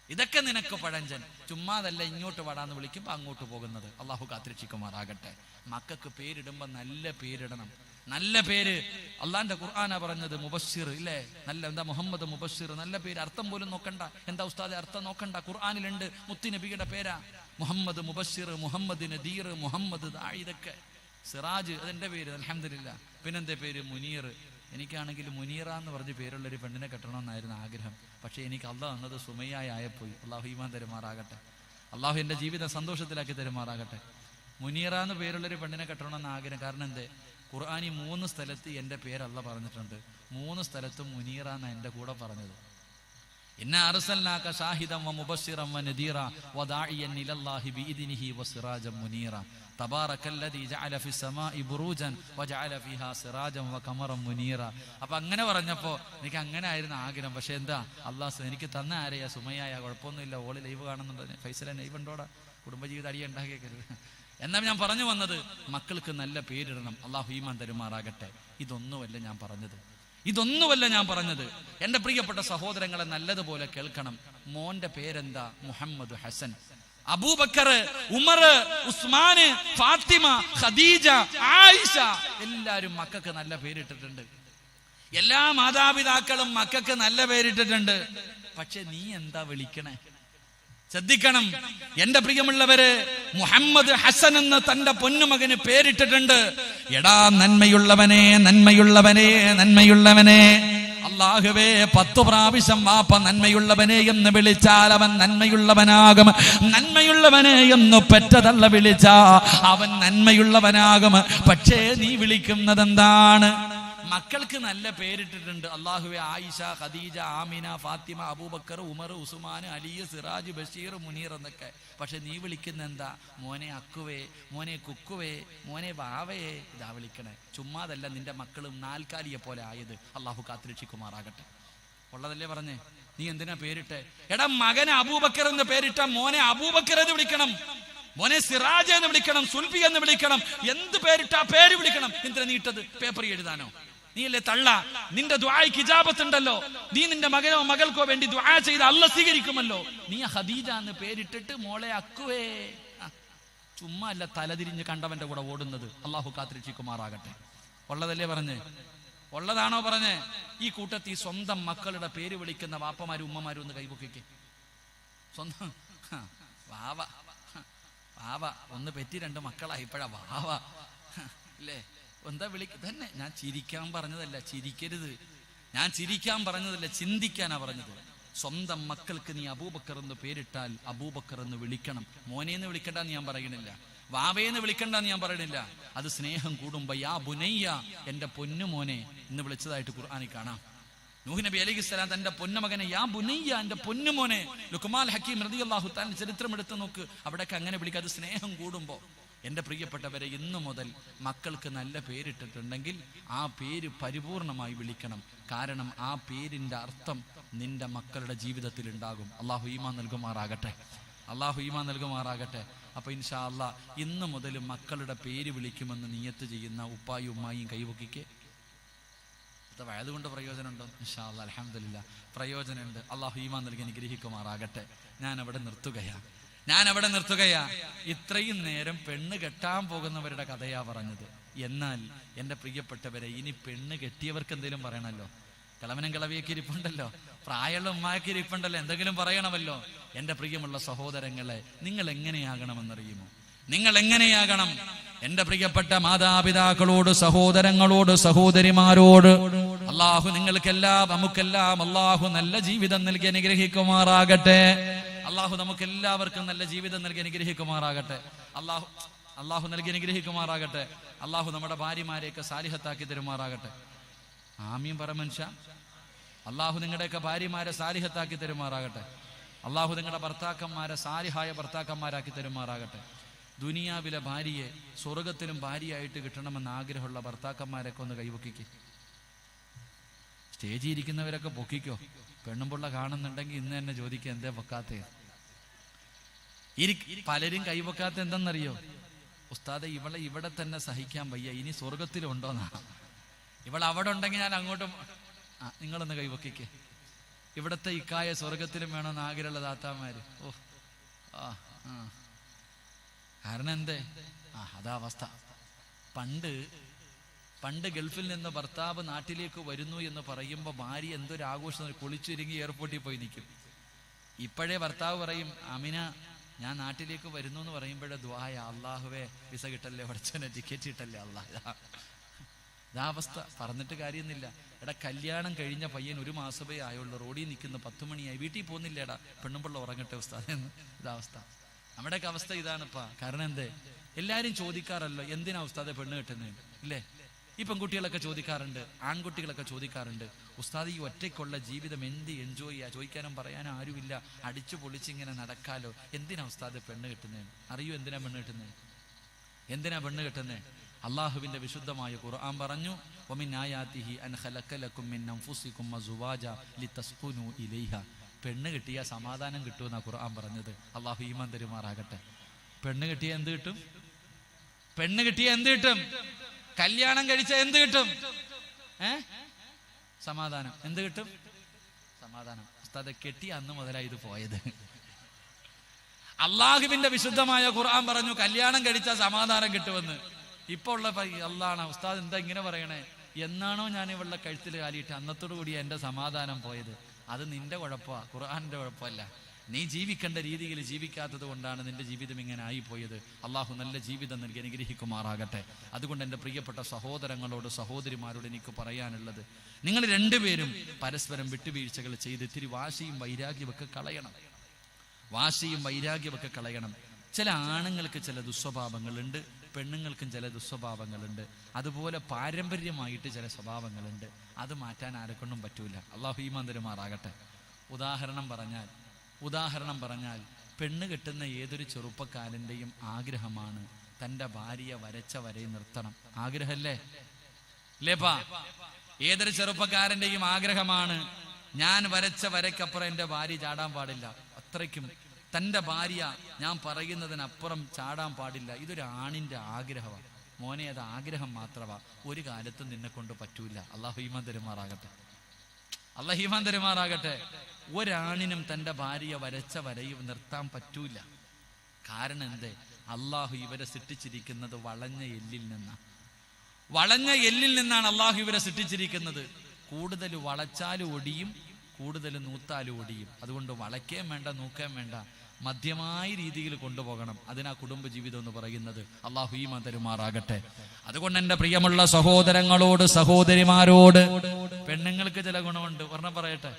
ഇതൊക്കെ നിനക്ക് പഴഞ്ചൻ. ചുമ്മാതല്ല ഇങ്ങോട്ട് വാടാന്ന് വിളിക്കുമ്പോ അങ്ങോട്ട് പോകുന്നത്. അള്ളാഹു കാത്തിരക്ഷിക്കുമാറാകട്ടെ. മക്കൾക്ക് പേരിടുമ്പോ നല്ല പേരിടണം. നല്ല പേര് അള്ളാന്റെ ഖുർആനാ പറഞ്ഞത്. മുബശ്ശിർ ഇല്ലേ? നല്ല എന്താ മുഹമ്മദ് മുബശ്ശിർ, നല്ല പേര്. അർത്ഥം പോലും നോക്കണ്ട. എന്താ ഉസ്താദെ അർത്ഥം നോക്കണ്ട, ഖുർആനിലുണ്ട്. മുത്തി നബിയുടെ പേരാ മുഹമ്മദ് മുബശ്ശിർ, മുഹമ്മദ് നദീർ, മുഹമ്മദ് ദാഇ. ഇതൊക്കെ സിറാജ് അതെന്റെ പേര്, അൽഹംദുലില്ലാ. പിന്നെന്താ പേര്? മുനീർ. എനിക്കാണെങ്കിൽ മുനീറ എന്ന് പറഞ്ഞ് പേരുള്ളൊരു പെണ്ണിനെ കെട്ടണമെന്നായിരുന്നു ആഗ്രഹം. പക്ഷേ എനിക്ക് അള്ളാഹ് തന്നത് സുമയ്യായി ആയപ്പോയി. അള്ളാഹു ഈമാൻ തരുമാറാകട്ടെ. അള്ളാഹു എൻ്റെ ജീവിതം സന്തോഷത്തിലാക്കി തരുമാറാകട്ടെ. മുനീറ എന്ന് പേരുള്ളൊരു പെണ്ണിനെ കെട്ടണമെന്ന് ആഗ്രഹം. കാരണം എന്തേ? ഖുർആനി 3 സ്ഥലത്ത് എൻ്റെ പേരല്ല പറഞ്ഞിട്ടുണ്ട്. 3 സ്ഥലത്തും മുനീറ എന്നാ എൻ്റെ കൂടെ പറഞ്ഞത്. ഇന്നാ അർസൽനാക ഷാഹിദൻ വമുബശ്ശിറൻ വനദീറ വദാഇയൻ ഇലല്ലാഹി ബിഇദ്നിഹി വസിറാജൻ മുനീറ തബാറകല്ലദീ ജഅല ഫിസ്സമാഇ ബുറൂജൻ വജഅല ഫീഹാ സിറാജൻ വഖമറൻ മുനീറ. അപ്പൊ അങ്ങനെ പറഞ്ഞപ്പോ എനിക്ക് അങ്ങനെ ആയിരുന്നു ആഗ്രഹം. പക്ഷെ എന്താ, അള്ളാഹ് എനിക്ക് തന്ന ആരെയാ? സുമയ്യായ. കുഴപ്പമൊന്നുമില്ല, ഓള് ലൈവ് കാണുന്നുണ്ട്. ഫൈസല ലൈവ് ഉണ്ടോടാ? കുടുംബജീവിതം അടിയ ഉണ്ടാക്കിയേക്കരുത്. എന്നാൽ ഞാൻ പറഞ്ഞു വന്നത്, മക്കൾക്ക് നല്ല പേരിടണം. അള്ളാഹു ഈമാൻ തരുമാറാകട്ടെ. ഇതൊന്നുമല്ല ഞാൻ പറഞ്ഞത്, ഇതൊന്നുമല്ല ഞാൻ പറഞ്ഞത്. എൻ്റെ പ്രിയപ്പെട്ട സഹോദരങ്ങളെ നല്ലതുപോലെ കേൾക്കണം. മോന്റെ പേരെന്താ? മുഹമ്മദ് ഹസൻ. അബൂബക്കർ, ഉമർ, ഉസ്മാന്, ഫാത്തിമ, ഖദീജ, ആയിഷ, എല്ലാരും മക്കൾക്ക് നല്ല പേരിട്ടിട്ടുണ്ട്. എല്ലാ മാതാപിതാക്കളും മക്കൾക്ക് നല്ല പേരിട്ടിട്ടുണ്ട്. പക്ഷെ നീ എന്താ വിളിക്കണേ? ശ്രദ്ധിക്കണം എന്റെ പ്രിയമുള്ളവര്. മുഹമ്മദ് ഹസൻ എന്ന് തന്റെ പൊന്നുമകന് പേരിട്ടിട്ടുണ്ട്. എടാ നന്മയുള്ളവനെ, നന്മയുള്ളവനെ, നന്മയുള്ളവനെ. അല്ലാഹുവേ, 10 പ്രാവശ്യം വാപ്പ നന്മയുള്ളവനെ എന്ന് വിളിച്ചാൽ അവൻ നന്മയുള്ളവനാകും. നന്മയുള്ളവനെ എന്ന് പെറ്റതള്ള വിളിച്ചാ അവൻ നന്മയുള്ളവനാകും. പക്ഷേ നീ വിളിക്കുന്നത് എന്താണ്? മക്കൾക്ക് നല്ല പേരിട്ടിട്ടുണ്ട്. അല്ലാഹുവേ, ആയിഷ, ഖദീജ, ആമിന, ഫാത്തിമ, അബൂബക്കർ, ഉമർ, ഉസ്മാൻ, അലി, സിറാജ്, ബഷീർ, മുനീർ എന്നൊക്കെ. പക്ഷെ നീ വിളിക്കുന്ന എന്താ? മോനെ അക്കുവേ, മോനെ കുക്കുവേ, മോനെ വാവയെ. ഇതാ വിളിക്കണേ. ചുമ്മാതല്ല നിന്റെ മക്കളും നാൽക്കാലിയെ പോലെ ആയത്. അള്ളാഹു കാത്തിരക്ഷിക്കുമാറാകട്ടെ. ഉള്ളതല്ലേ പറഞ്ഞേ? നീ എന്തിനാ പേരിട്ടെ? എടാ മകനെ അബൂബക്കർ എന്ന് പേരിട്ട മോനെ അബൂബക്കർ എന്ന് വിളിക്കണം, മോനെ സിറാജ് എന്ന് വിളിക്കണം, സുൽഫി എന്ന് വിളിക്കണം. എന്ത് പേരിട്ടാ പേര് വിളിക്കണം. എന്തിനാ നീട്ടത്? പേപ്പർ എഴുതാനോ? നീയല്ലേ തള്ള. നിന്റെ ദുആയ്ക്ക് ഇജാബത്ത് ഉണ്ടല്ലോ. നീ നിന്റെ മകനോ മകൾക്കോ വേണ്ടി ദുആ ചെയ്ത് അല്ലാഹ് സ്വീകരിക്കുമല്ലോ. നീ ഖദീജ എന്ന് പേരിട്ടിട്ട് മോളെ അക്കുവേ. ചുമ്മാ അല്ല തലതിരിഞ്ഞ് കണ്ടവന്റെ കൂടെ ഓടുന്നത്. അള്ളാഹു കാത്തിരക്ഷിക്കുമാറാകട്ടെ. ഉള്ളതല്ലേ പറഞ്ഞേ? ഉള്ളതാണോ പറഞ്ഞേ? ഈ കൂട്ടത്തിൽ സ്വന്തം മക്കളുടെ പേര് വിളിക്കുന്ന വാപ്പമാരും ഉമ്മമാരും ഒന്ന് കൈപൊക്കിക്ക്. സ്വന്തം വാവ, വാവ. ഒന്ന് പെറ്റി 2 മക്കളായി, ഇപ്പഴാ വാവ അല്ലേ? എന്താ വിളിക്ക തന്നെ? ഞാൻ ചിരിക്കാൻ പറഞ്ഞതല്ല, ചിരിക്കരുത്. ഞാൻ ചിരിക്കാൻ പറഞ്ഞതല്ല, ചിന്തിക്കാനാ പറഞ്ഞത്. സ്വന്തം മക്കൾക്ക് നീ അബൂബക്കർ എന്ന് പേരിട്ടാൽ അബൂബക്കർ എന്ന് വിളിക്കണം. മോനേന്ന് വിളിക്കണ്ടെന്ന് ഞാൻ പറയണില്ല, വാവേന്ന് വിളിക്കണ്ടെന്ന് ഞാൻ പറയണില്ല. അത് സ്നേഹം കൂടുമ്പോ യാ ബുനയ്യ, എന്റെ പൊന്നു മോനെ എന്ന് വിളിച്ചതായിട്ട് ഖുർആനിൽ കാണാം. നൂഹ് നബി അലൈഹിസ്സലാം തന്റെ പൊന്നുമകനെ യാ ബുനയ്യ, എന്റെ പൊന്നുമോനെ. ലുഖ്മാൻ ഹക്കീം റളിയല്ലാഹു തആല ചരിത്രം എടുത്തു നോക്ക്, അവിടെയൊക്കെ അങ്ങനെ വിളിക്കുക. അത് സ്നേഹം കൂടുമ്പോ. എൻ്റെ പ്രിയപ്പെട്ടവരെ, ഇന്നു മുതൽ മക്കൾക്ക് നല്ല പേരിട്ടിട്ടുണ്ടെങ്കിൽ ആ പേര് പരിപൂർണമായി വിളിക്കണം. കാരണം ആ പേരിന്റെ അർത്ഥം നിന്റെ മക്കളുടെ ജീവിതത്തിൽ ഉണ്ടാകും. അള്ളാഹു ഈമാൻ നൽകുമാറാകട്ടെ, അള്ളാഹു ഈമാൻ നൽകുമാറാകട്ടെ. അപ്പൊ ഇൻഷാ അല്ലാഹ് ഇന്നു മുതൽ മക്കളുടെ പേര് വിളിക്കുമെന്ന് നിയത്ത് ചെയ്യുന്ന ഉപ്പായും ഉമ്മായും കൈവക്കിക്ക്. വയതുകൊണ്ട് പ്രയോജനമുണ്ടോ? ഇൻഷാ അല്ലാഹ് അൽഹംദുലില്ലാഹ് പ്രയോജനമുണ്ട്. അള്ളാഹു ഈമാൻ നൽകി അനുഗ്രഹിക്കുമാറാകട്ടെ. ഞാൻ അവിടെ നിർത്തുകയാ. ഇത്രയും നേരം പെണ്ണ് കെട്ടാൻ പോകുന്നവരുടെ കഥയാ പറഞ്ഞത്. എന്നാൽ എൻ്റെ പ്രിയപ്പെട്ടവരെ, ഇനി പെണ്ണ് കെട്ടിയവർക്ക് എന്തെങ്കിലും പറയണമല്ലോ. കിളവനും കിളവിയൊക്കെ ഇരിപ്പുണ്ടല്ലോ, പ്രായമുള്ള ഉമ്മായൊക്കെ ഇരിപ്പുണ്ടല്ലോ, എന്തെങ്കിലും പറയണമല്ലോ. എൻ്റെ പ്രിയമുള്ള സഹോദരങ്ങളെ, നിങ്ങൾ എങ്ങനെയാകണമെന്നറിയുമോ? നിങ്ങൾ എങ്ങനെയാകണം? എൻ്റെ പ്രിയപ്പെട്ട മാതാപിതാക്കളോട്, സഹോദരങ്ങളോട്, സഹോദരിമാരോട് അള്ളാഹു നിങ്ങൾക്കെല്ലാം നമുക്കെല്ലാം അള്ളാഹു നല്ല ജീവിതം നൽകി അനുഗ്രഹിക്കുമാറാകട്ടെ. അള്ളാഹു നമുക്ക് എല്ലാവർക്കും നല്ല ജീവിതം നൽകി അനുഗ്രഹിക്കുമാറാകട്ടെ. അള്ളാഹു നൽകി അനുഗ്രഹിക്കുമാറാകട്ടെ. അള്ളാഹു നമ്മുടെ ഭാര്യമാരെയൊക്കെ സാലിഹത്താക്കി തരുമാറാകട്ടെ. ആമീൻ പറ മനുഷ്യ. അള്ളാഹു നിങ്ങളുടെയൊക്കെ ഭാര്യമാരെ സാലിഹത്താക്കി തരുമാറാകട്ടെ. അള്ളാഹു നിങ്ങളുടെ ഭർത്താക്കന്മാരെ സാലിഹായ ഭർത്താക്കന്മാരാക്കി തരുമാറാകട്ടെ. ദുനിയാവിലെ ഭാര്യയെ സ്വർഗത്തിലും ഭാര്യയായിട്ട് കിട്ടണമെന്ന് ആഗ്രഹമുള്ള ഭർത്താക്കന്മാരൊക്കെ ഒന്ന് കൈവക്കിക്ക്. സ്റ്റേജിൽ ഇരിക്കുന്നവരൊക്കെ പൊക്കിക്കോ. പെണ്ണുമ്പുള്ള കാണുന്നുണ്ടെങ്കിൽ ഇന്ന് തന്നെ ചോദിക്കുക, എന്തേ പൊക്കാത്തേ? പലരും കൈവക്കാത്ത എന്തെന്നറിയോ? ഉസ്താദെ, ഇവളെ ഇവിടെ തന്നെ സഹിക്കാൻ വയ്യ, ഇനി സ്വർഗത്തിലുണ്ടോന്നാ. ഇവൾ അവിടെ ഉണ്ടെങ്കിൽ ഞാൻ അങ്ങോട്ടും. നിങ്ങളൊന്ന് കൈവക്കിക്ക്. ഇവിടത്തെ ഇക്കായ സ്വർഗത്തിലും വേണമെന്ന് ആഗ്രഹമുള്ള താത്താമാര്. കാരണം എന്തേ? അതാ അവസ്ഥ. പണ്ട് ഗൾഫിൽ നിന്ന് ഭർത്താവ് നാട്ടിലേക്ക് വരുന്നു എന്ന് പറയുമ്പോൾ ഭാര്യ എന്തൊരു ആഘോഷം, കുളിച്ചൊരുങ്ങി എയർപോർട്ടിൽ പോയി നിൽക്കും. ഇപ്പോഴേ ഭർത്താവ് പറയും, അമിന ഞാൻ നാട്ടിലേക്ക് വരുന്നു എന്ന് പറയുമ്പോഴേ ദ്വായ, അള്ളാഹുവേ വിസ കിട്ടല്ലേ, പഠിച്ചോനെ ടിക്കറ്റ് കിട്ടല്ലേ അള്ളാഹ്. ഇതാ അവസ്ഥ. പറഞ്ഞിട്ട് കാര്യമൊന്നുമില്ല. എടാ, കല്യാണം കഴിഞ്ഞ പയ്യൻ 1 മാസമേ ആയുള്ളൂ, റോഡിൽ നിൽക്കുന്ന 10 മണിയായി, വീട്ടിൽ പോകുന്നില്ലേടാ, പെണ്ണുമ്പിള്ള ഉറങ്ങട്ടെ ഉസ്താദ്. ഇതാവസ്ഥ. നമ്മുടെയൊക്കെ അവസ്ഥ ഇതാണിപ്പാ. കാരണം എന്തേ? എല്ലാരും ചോദിക്കാറല്ലോ, എന്തിനാ ഉസ്താദെ പെണ്ണ് കിട്ടുന്നത് ഇല്ലേ? ഈ പെൺകുട്ടികളൊക്കെ ചോദിക്കാറുണ്ട്, ആൺകുട്ടികളൊക്കെ ചോദിക്കാറുണ്ട്, ഉസ്താദ് ഈ ഒറ്റയ്ക്കുള്ള ജീവിതം എന്ത് എൻജോയ് ചെയ്യാ, ചോദിക്കാനും പറയാനും ആരുമില്ല, അടിച്ചു പൊളിച്ചിങ്ങനെ നടക്കാലോ, എന്തിനാ ഉസ്താദ് പെണ്ണ് കിട്ടുന്നത്? അറിയൂ എന്തിനാ പെണ്ണ് കിട്ടുന്നത്? എന്തിനാ പെണ്ണ് കിട്ടുന്നത്? അള്ളാഹുവിന്റെ വിശുദ്ധമായ ഖുർആൻ പറഞ്ഞു, വമിൻ ആയാതിഹി അൻ ഖലഖ ലക്കും മിൻ അൻഫുസികും വസുവാജ ലിതസ്കുനു ഇലൈഹ. പെണ്ണ് കിട്ടിയ സമാധാനം കിട്ടുമെന്നാ ഖുർആൻ പറഞ്ഞത്. അള്ളാഹു ഈമാൻ തരുമാറാകട്ടെ. പെണ്ണ് കിട്ടിയ എന്ത് കിട്ടും? പെണ്ണ് കിട്ടിയ എന്ത് കിട്ടും? കല്യാണം കഴിച്ച എന്ത് കിട്ടും? സമാധാനം. എന്ത് കിട്ടും? സമാധാനം. ഉസ്താദെ, കെട്ടിയ അന്ന് മുതലായി ഇത് പോയത്. അള്ളാഹുവിന്റെ വിശുദ്ധമായ ഖുർആൻ പറഞ്ഞു കല്യാണം കഴിച്ചാൽ സമാധാനം കിട്ടുമെന്ന്. ഇപ്പൊ ഉള്ള അള്ളാണ് ഉസ്താദ് എന്താ ഇങ്ങനെ പറയണേ? എന്നാണോ ഞാൻ ഇവളുടെ കഴുത്തിൽ കാലിയിട്ട് അന്നത്തോടു കൂടി എന്റെ സമാധാനം പോയത്. അത് നിന്റെ കുഴപ്പമാ, ഖുർആന്റെ കുഴപ്പമല്ല. നീ ജീവിക്കേണ്ട രീതിയിൽ ജീവിക്കാത്തത് കൊണ്ടാണ് നിന്റെ ജീവിതം ഇങ്ങനെ ആയിപ്പോയത്. അള്ളാഹു നല്ല ജീവിതം നൽകി അനുഗ്രഹിക്കുമാറാകട്ടെ. അതുകൊണ്ട് എൻ്റെ പ്രിയപ്പെട്ട സഹോദരങ്ങളോട്, സഹോദരിമാരോട് എനിക്ക് പറയാനുള്ളത്, നിങ്ങൾ രണ്ടുപേരും പരസ്പരം വിട്ടുവീഴ്ചകൾ ചെയ്ത് ഇത്തിരി വാശിയും വൈരാഗ്യമൊക്കെ കളയണം. വാശിയും വൈരാഗ്യമൊക്കെ കളയണം. ചില ആണുങ്ങൾക്ക് ചില ദുസ്വഭാവങ്ങളുണ്ട്, പെണ്ണുങ്ങൾക്കും ചില ദുസ്വഭാവങ്ങളുണ്ട്. അതുപോലെ പാരമ്പര്യമായിട്ട് ചില സ്വഭാവങ്ങളുണ്ട്. അത് മാറ്റാൻ ആരെക്കൊണ്ടും പറ്റൂല. അള്ളാഹു ഈമാൻ തരുമാറാകട്ടെ. ഉദാഹരണം പറഞ്ഞാൽ പെണ്ണ് കെട്ടുന്ന ഏതൊരു ചെറുപ്പക്കാരൻ്റെയും ആഗ്രഹമാണ് തൻ്റെ ഭാര്യയെ വരച്ച വരയിൽ നിർത്തണം. ആഗ്രഹമല്ലേ? ലേപ്പാ, ഏതൊരു ചെറുപ്പക്കാരൻ്റെയും ആഗ്രഹമാണ്, ഞാൻ വരച്ച വരയ്ക്കപ്പുറം എൻ്റെ ഭാര്യ ചാടാൻ പാടില്ല. അത്രയ്ക്കും തൻ്റെ ഭാര്യ ഞാൻ പറയുന്നതിനപ്പുറം ചാടാൻ പാടില്ല. ഇതൊരു ആണിൻ്റെ ആഗ്രഹമാണ്. മോനെ, അത് ആഗ്രഹം മാത്രമാ, ഒരു കാലത്തും നിന്നെ കൊണ്ട് പറ്റൂല. അള്ളാഹു ഈമാൻ തരുമാറാകട്ടെ. അള്ളാഹു ഈമാൻ തരുമാറാകട്ടെ. ഒരാണിനും തൻ്റെ ഭാര്യ വരച്ച വരയും നിർത്താൻ പറ്റൂല. കാരണം എന്തേ? അള്ളാഹു ഇവരെ സൃഷ്ടിച്ചിരിക്കുന്നത് വളഞ്ഞ എല്ലിൽ നിന്നാണ് അള്ളാഹു ഇവരെ സൃഷ്ടിച്ചിരിക്കുന്നത്. കൂടുതൽ വളച്ചാലും ഒടിയും, കൂടുതൽ നൂത്താലും ഒടിയും. അതുകൊണ്ട് വളയ്ക്കേം വേണ്ട, നൂക്കേം വേണ്ട. മധ്യമായ രീതിയിൽ കൊണ്ടുപോകണം. അതിനാ കുടുംബജീവിതം എന്ന് പറയുന്നത്. അള്ളാഹു ഈമാൻ തരുമാറാകട്ടെ. അതുകൊണ്ട് എൻ്റെ പ്രിയമുള്ള സഹോദരങ്ങളോട്, സഹോദരിമാരോട്, പെണ്ണുങ്ങൾക്ക് ചില ഗുണമുണ്ട്. ഒരെണ്ണം പറയട്ടെ.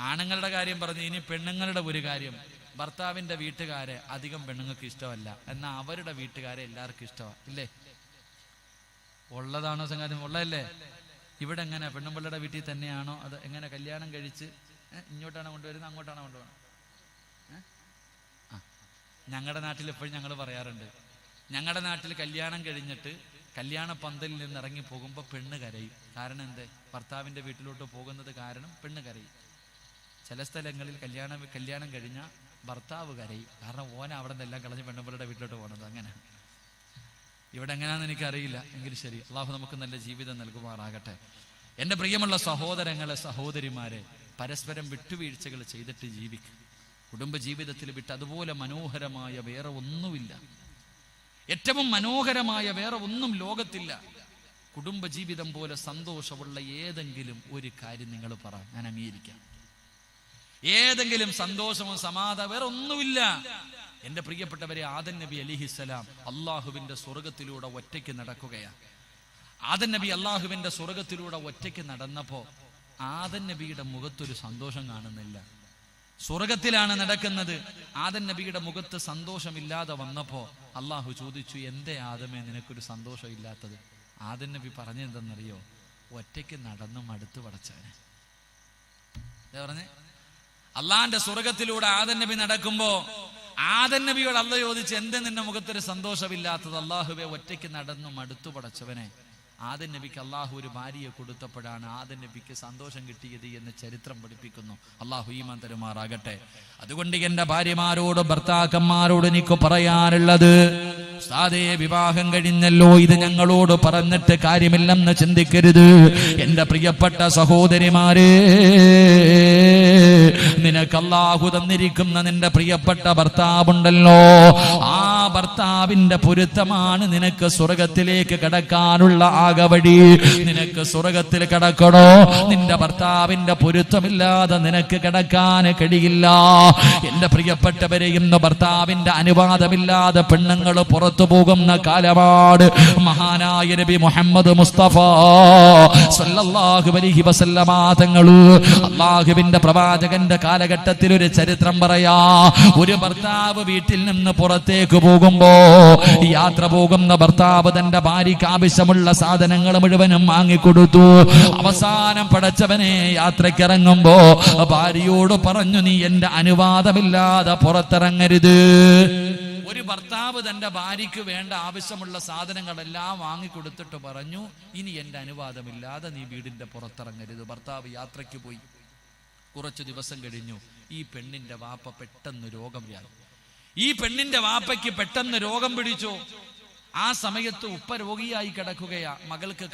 ആണുങ്ങളുടെ കാര്യം പറഞ്ഞു, ഇനി പെണ്ണുങ്ങളുടെ ഒരു കാര്യം. ഭർത്താവിന്റെ വീട്ടുകാരെ അധികം പെണ്ണുങ്ങൾക്ക് ഇഷ്ടമല്ല, എന്നാൽ അവരുടെ വീട്ടുകാരെ എല്ലാവർക്കും ഇഷ്ടമാണ്. ഇല്ലേ? ഉള്ളതാണോ സംഗതി? ഉള്ളതല്ലേ? ഇവിടെ എങ്ങനെ പെണ്ണുമ്പിള്ളയുടെ വീട്ടിൽ തന്നെയാണോ? അത് എങ്ങനെ കല്യാണം കഴിച്ച് ഇങ്ങോട്ടാണ് കൊണ്ടുവരുന്നത്, അങ്ങോട്ടാണ് കൊണ്ടുപോകണം? ഞങ്ങളുടെ നാട്ടിൽ എപ്പോഴും ഞങ്ങൾ പറയാറുണ്ട്, ഞങ്ങളുടെ നാട്ടിൽ കല്യാണം കഴിഞ്ഞിട്ട് കല്യാണ പന്തലിൽ നിന്ന് ഇറങ്ങി പോകുമ്പോൾ പെണ്ണ് കരയും. കാരണം എന്തേ? ഭർത്താവിൻ്റെ വീട്ടിലോട്ട് പോകുന്നത് കാരണം പെണ്ണ് കരയും. ചില സ്ഥലങ്ങളിൽ കല്യാണം കഴിഞ്ഞാൽ ഭർത്താവ് കരയും. കാരണം ഓന അവിടെ നിന്നെല്ലാം കളഞ്ഞ് പെണ്ണുമ്പിള്ളയുടെ വീട്ടിലോട്ട് പോകുന്നത്. അങ്ങനെ ഇവിടെ എങ്ങനെയാണെന്ന് എനിക്കറിയില്ല. എങ്കിലും ശരി, അള്ളാഹു നമുക്ക് നല്ല ജീവിതം നൽകുമാറാകട്ടെ. എൻ്റെ പ്രിയമുള്ള സഹോദരങ്ങളെ, സഹോദരിമാരെ, പരസ്പരം വിട്ടുവീഴ്ചകൾ ചെയ്തിട്ട് ജീവിക്കും. കുടുംബജീവിതത്തിൽ വിട്ട് അതുപോലെ മനോഹരമായ വേറെ ഒന്നുമില്ല. ഏറ്റവും മനോഹരമായ വേറെ ഒന്നും ലോകത്തില്ല. കുടുംബജീവിതം പോലെ സന്തോഷമുള്ള ഏതെങ്കിലും ഒരു കാര്യം നിങ്ങൾ പറ, ഞാൻ അംഗീകരിക്കാം. ഏതെങ്കിലും സന്തോഷമോ സമാധാനം വേറെ ഒന്നുമില്ല. എന്റെ പ്രിയപ്പെട്ടവരെ, ആദം നബി അലിഹിസ്സലാം അള്ളാഹുവിന്റെ സ്വർഗത്തിലൂടെ ഒറ്റയ്ക്ക് നടക്കുകയാണ്. ആദം നബി അള്ളാഹുവിന്റെ സ്വർഗത്തിലൂടെ ഒറ്റയ്ക്ക് നടന്നപ്പോ ആദം നബിയുടെ മുഖത്തൊരു സന്തോഷം കാണുന്നില്ല. സ്വർഗത്തിലാണ് നടക്കുന്നത്. ആദം നബിയുടെ മുഖത്ത് സന്തോഷമില്ലാതെ വന്നപ്പോ അള്ളാഹു ചോദിച്ചു, എന്തേ ആദമേ നിനക്കൊരു സന്തോഷം ഇല്ലാത്തത്? ആദം നബി പറഞ്ഞെന്തെന്നറിയോ? ഒറ്റയ്ക്ക് നടന്നു മടുത്തു പടച്ചവനെ. പറഞ്ഞേ, അള്ളാന്റെ സ്വർഗത്തിലൂടെ ആദം നബി നടക്കുമ്പോ ആദം നബിയോട് അള്ളാഹ് ചോദിച്ചു, എന്തേ നിന്റെ മുഖത്തൊരു സന്തോഷമില്ലാത്തത്? അള്ളാഹുവെ, ഒറ്റയ്ക്ക് നടന്നു മടുത്തു പടച്ചവനെ. ആദം നബിക്ക് അള്ളാഹു ഒരു ഭാര്യയെ കൊടുത്തപ്പോഴാണ് ആദം നബിക്ക് സന്തോഷം കിട്ടിയത് എന്ന് ചരിത്രം പഠിപ്പിക്കുന്നു. അള്ളാഹു ഈമാൻ തരുമാറാകട്ടെ. അതുകൊണ്ട് എന്റെ ഭാര്യമാരോട്, ഭർത്താക്കന്മാരോട് എനിക്ക് പറയാനുള്ളത്, സാദേ വിവാഹം കഴിഞ്ഞല്ലോ, ഇത് ഞങ്ങളോട് പറഞ്ഞിട്ട് കാര്യമില്ലെന്ന് ചിന്തിക്കരുത്. എന്റെ പ്രിയപ്പെട്ട സഹോദരിമാരെ, നിനക്ക് അല്ലാഹു തന്നിരിക്കുന്ന നിന്റെ പ്രിയപ്പെട്ട ഭർത്താവുണ്ടല്ലോ, ആ ഭർത്താവിന്റെ പൊരുത്തമാണ് നിനക്ക് സ്വർഗത്തിലേക്ക് കടക്കാനുള്ള ആകവഴി. നിനക്ക് സ്വർഗത്തിൽ കടക്കണോ? നിന്റെ ഭർത്താവിന്റെ പൊരുത്തമില്ലാതെ നിനക്ക് കടക്കാൻ കഴിയില്ല. എന്റെ പ്രിയപ്പെട്ടവരെ, ഇന്ന് ഭർത്താവിന്റെ അനുവാദമില്ലാതെ പെണ്ണുങ്ങൾ പുറത്തു പോകുന്ന കാലമാണ്. മഹാനായ നബി മുഹമ്മദ് മുസ്തഫ സല്ലല്ലാഹു അലൈഹി വസല്ലമ തങ്ങൾ, അല്ലാഹുവിന്റെ പ്രവാചകന്റെ കാലഘട്ടത്തിൽ ഒരു ചരിത്രം പറയാ. ഒരു ഭർത്താവ് വീട്ടിൽ നിന്ന് പുറത്തേക്ക് പോകുമ്പോ, യാത്ര പോകുന്ന ഭർത്താവ് തന്റെ ഭാര്യയ്ക്ക് ആവശ്യമുള്ള സാധനങ്ങൾ മുഴുവനും വാങ്ങിക്കൊടുത്തു. അവസാനം പടച്ചവനെ യാത്രക്കിറങ്ങുമ്പോ ഭാര്യയോട് പറഞ്ഞു, നീ എന്റെ അനുവാദമില്ലാതെ പുറത്തിറങ്ങരുത്. ഒരു ഭർത്താവ് തന്റെ ഭാര്യയ്ക്ക് വേണ്ട ആവശ്യമുള്ള സാധനങ്ങളെല്ലാം വാങ്ങിക്കൊടുത്തിട്ട് പറഞ്ഞു, ഇനി എന്റെ അനുവാദമില്ലാതെ നീ വീടിന്റെ പുറത്തിറങ്ങരുത്. ഭർത്താവ് യാത്രയ്ക്ക് പോയി. കുറച്ചു ദിവസം കഴിഞ്ഞു, ഈ പെണ്ണിന്റെ വാപ്പ പെട്ടെന്ന് രോഗം വ്യാപി. ഈ പെണ്ണിന്റെ വാപ്പയ്ക്ക് പെട്ടെന്ന് രോഗം പിടിച്ചു. ആ സമയത്ത് ഉപ്പ രോഗിയായി കിടക്കുകയാ. മകൾക്ക്